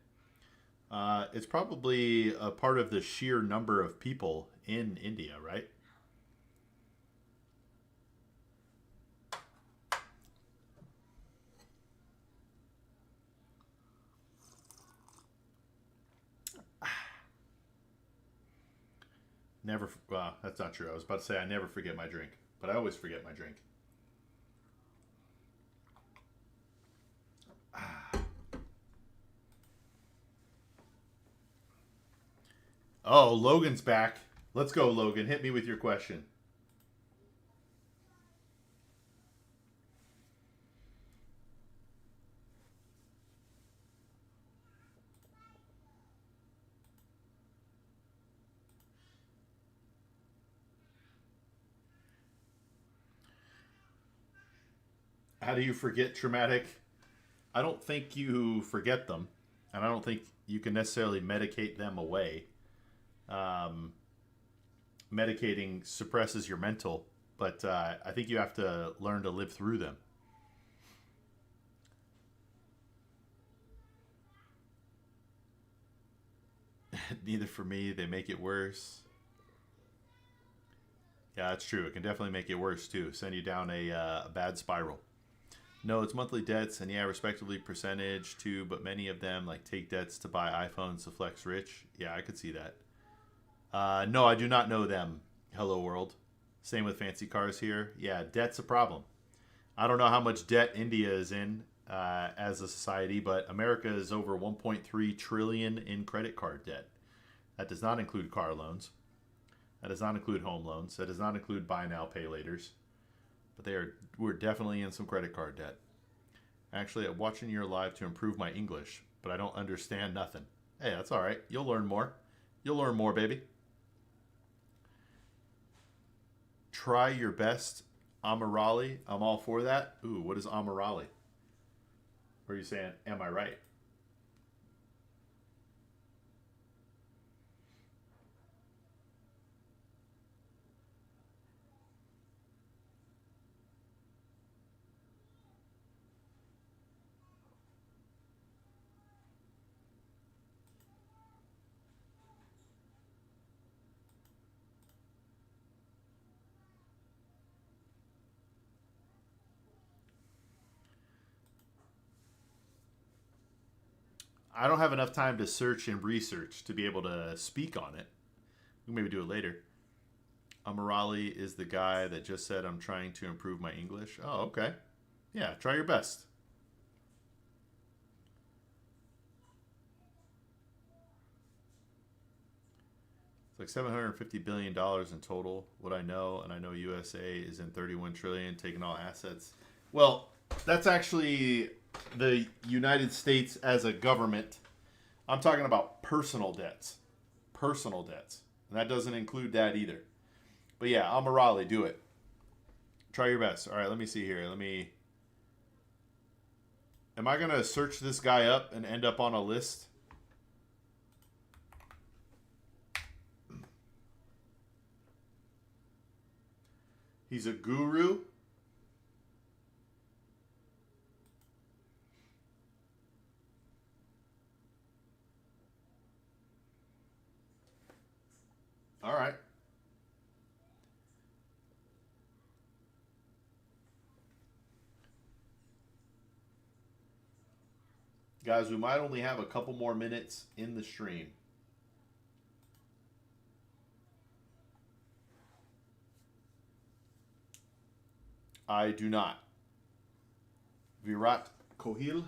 Speaker 1: It's probably a part of the sheer number of people in India, right? Never. Well, that's not true. I was about to say I never forget my drink, but I always forget my drink. Oh, Logan's back. Let's go, Logan. Hit me with your question. How do you forget traumatic? I don't think you forget them, and I don't think you can necessarily medicate them away. Um, Medicating suppresses your mental, but I think you have to learn to live through them. Neither for me. They make it worse. Yeah, that's true. It can definitely make it worse too. Send you down a bad spiral. No, it's monthly debts, and yeah, respectively percentage too. But many of them like take debts to buy iPhones to flex rich. Yeah, I could see that. No, I do not know them. Hello world. Same with fancy cars here. Yeah, debt's a problem. I don't know how much debt India is in as a society, but America is over 1.3 trillion in credit card debt. That does not include car loans. That does not include home loans. That does not include buy now, pay laters. But we're definitely in some credit card debt. Actually, I'm watching your live to improve my English, but I don't understand nothing. Hey, that's all right. You'll learn more. You'll learn more, baby. Try your best, Amirali. I'm all for that. Ooh, what is Amirali? Or are you saying, am I right? I don't have enough time to search and research to be able to speak on it. We can maybe do it later. Amirali is the guy that just said I'm trying to improve my English. Oh, okay. Yeah, try your best. It's like $750 billion in total. What I know, and I know USA is in 31 trillion, taking all assets. Well, that's actually the United States as a government. I'm talking about personal debts. Personal debts. And that doesn't include that either. But yeah, Amirali, do it. Try your best. All right, let me see here. Let me. Am I going to search this guy up and end up on a list? He's a guru. All right. Guys, we might only have a couple more minutes in the stream. I do not. Virat Kohli,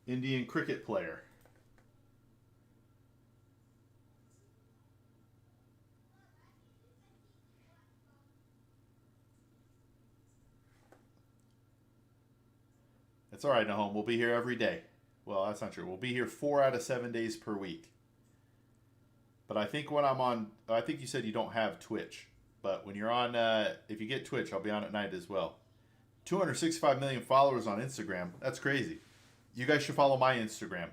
Speaker 1: Indian cricket player. It's all right, Nahom. We'll be here every day. Well, that's not true. We'll be here 4 out of 7 days per week. But I think when I'm on, I think you said you don't have Twitch. But when you're on, if you get Twitch, I'll be on at night as well. 265 million followers on Instagram. That's crazy. You guys should follow my Instagram.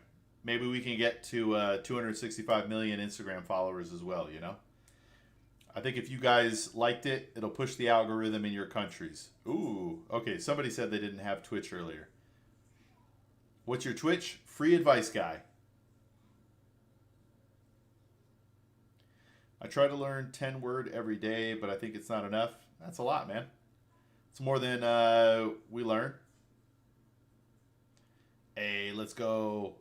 Speaker 1: Maybe we can get to 265 million Instagram followers as well, you know? I think if you guys liked it, it'll push the algorithm in your countries. Ooh, okay. Somebody said they didn't have Twitch earlier. What's your Twitch? Free advice guy. I try to learn 10 word every day, but I think it's not enough. That's a lot, man. It's more than we learn. Hey, let's go.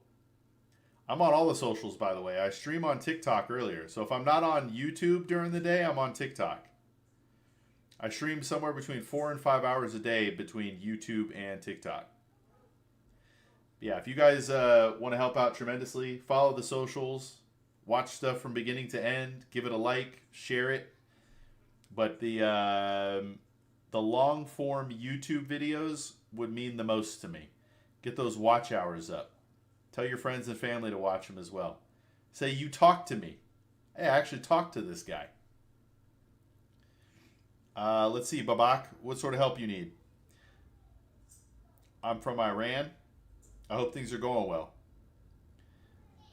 Speaker 1: I'm on all the socials, by the way. I stream on TikTok earlier. So if I'm not on YouTube during the day, I'm on TikTok. I stream somewhere between 4 and 5 hours a day between YouTube and TikTok. Yeah, if you guys want to help out tremendously, follow the socials, watch stuff from beginning to end, give it a like, share it. But the long form YouTube videos would mean the most to me. Get those watch hours up. Tell your friends and family to watch them as well. Say, you talk to me. Hey, I actually talked to this guy. Let's see, Babak, what sort of help you need? I'm from Iran. I hope things are going well.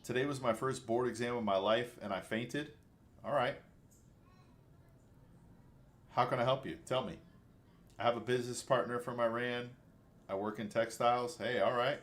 Speaker 1: Today was my first board exam of my life and I fainted. All right. How can I help you? Tell me. I have a business partner from Iran. I work in textiles. Hey, all right.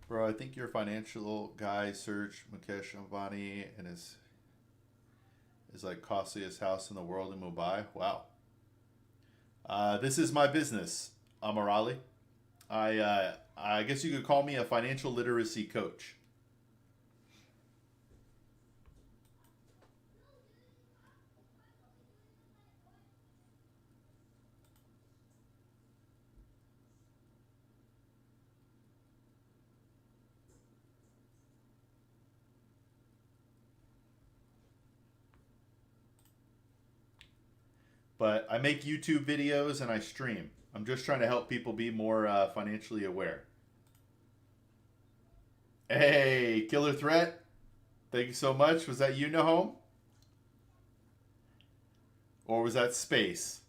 Speaker 1: Bro, I think your financial guy searched Mukesh Ambani and is like costliest house in the world in Mumbai. Wow. This is my business, Amarali. I guess you could call me a financial literacy coach. But I make YouTube videos and I stream. I'm just trying to help people be more financially aware. Hey, Killer Threat. Thank you so much. Was that you, Nahome? Or was that Space?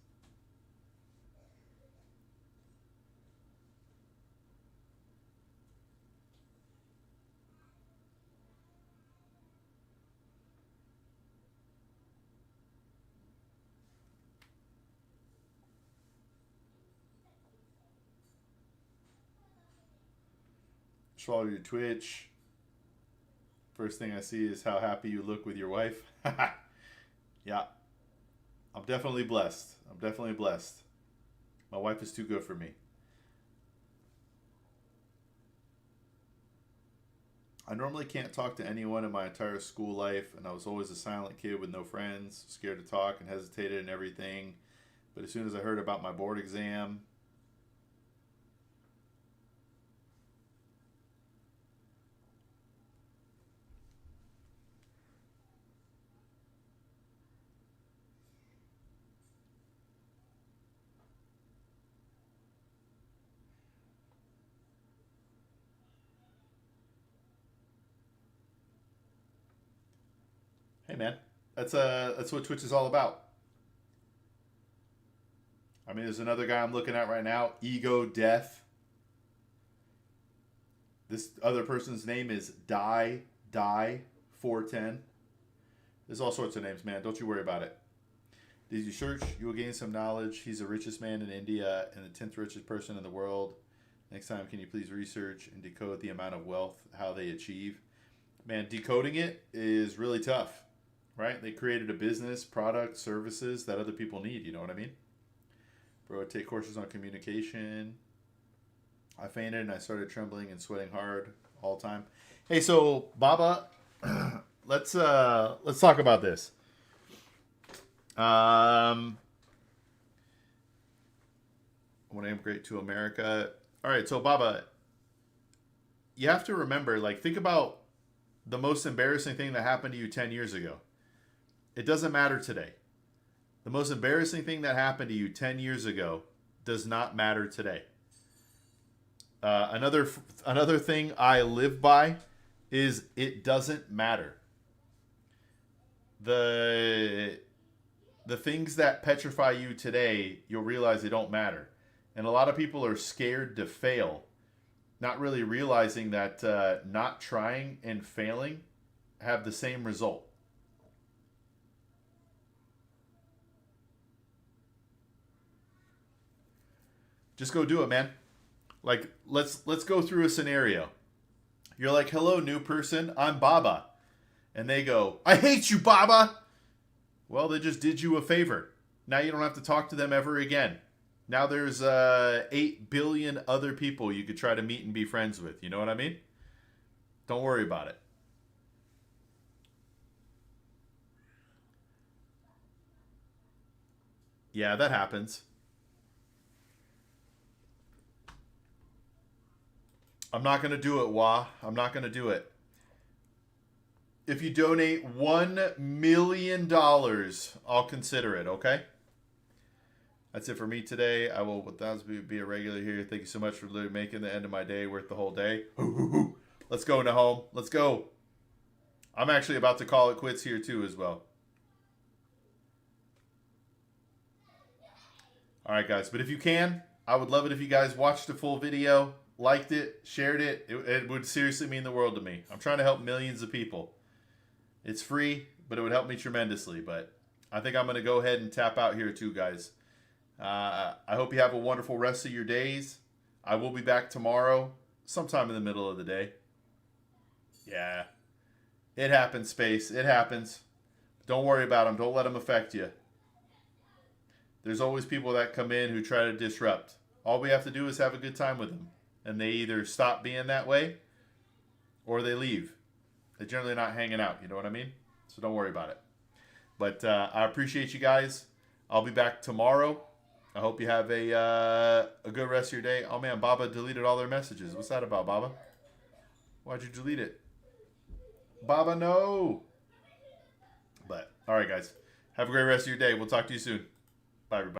Speaker 1: Just follow your Twitch. First thing I see is how happy you look with your wife. Yeah, I'm definitely blessed. I'm definitely blessed. My wife is too good for me. I normally can't talk to anyone in my entire school life, and I was always a silent kid with no friends, scared to talk and hesitated and everything. But as soon as I heard about my board exam, hey man, that's what Twitch is all about. I mean, there's another guy I'm looking at right now, Ego Death. This other person's name is Die 410. There's all sorts of names, man. Don't you worry about it. Did you search? You will gain some knowledge. He's the richest man in India and the 10th richest person in the world. Next time, can you please research and decode the amount of wealth, how they achieve? Man, decoding it is really tough, right? They created a business, product, services that other people need. You know what I mean? Bro, I take courses on communication. I fainted and I started trembling and sweating hard all the time. Hey, so Baba, let's talk about this. When I immigrate to America. All right, so Baba, you have to remember, like, think about the most embarrassing thing that happened to you 10 years ago. It doesn't matter today. The most embarrassing thing that happened to you 10 years ago does not matter today. Another thing I live by is it doesn't matter. The things that petrify you today, you'll realize they don't matter. And a lot of people are scared to fail not really realizing that not trying and failing have the same result. Just go do it, man. Like let's go through a scenario. You're like, "Hello, new person. I'm Baba." And they go, "I hate you, Baba." Well, they just did you a favor. Now you don't have to talk to them ever again. Now there's 8 billion other people you could try to meet and be friends with. You know what I mean? Don't worry about it. Yeah, that happens. I'm not going to do it, Wah. I'm not going to do it. If you donate $1 million, I'll consider it, okay? That's it for me today. I will, without be a regular here. Thank you so much for literally making the end of my day worth the whole day. Let's go, Nahome. Let's go. I'm actually about to call it quits here too as well. All right, guys. But if you can, I would love it if you guys watched the full video, liked it, shared it. It would seriously mean the world to me. I'm trying to help millions of people. It's free, but it would help me tremendously. But I think I'm going to go ahead and tap out here too, guys. I hope you have a wonderful rest of your days. I will be back tomorrow, sometime in the middle of the day. Yeah. It happens, Space. It happens. Don't worry about them. Don't let them affect you. There's always people that come in who try to disrupt. All we have to do is have a good time with them. And they either stop being that way or they leave. They're generally not hanging out. You know what I mean? So don't worry about it. But I appreciate you guys. I'll be back tomorrow. I hope you have a good rest of your day. Oh, man, Baba deleted all their messages. What's that about, Baba? Why'd you delete it? Baba, no. But, all right, guys. Have a great rest of your day. We'll talk to you soon. Bye, everybody.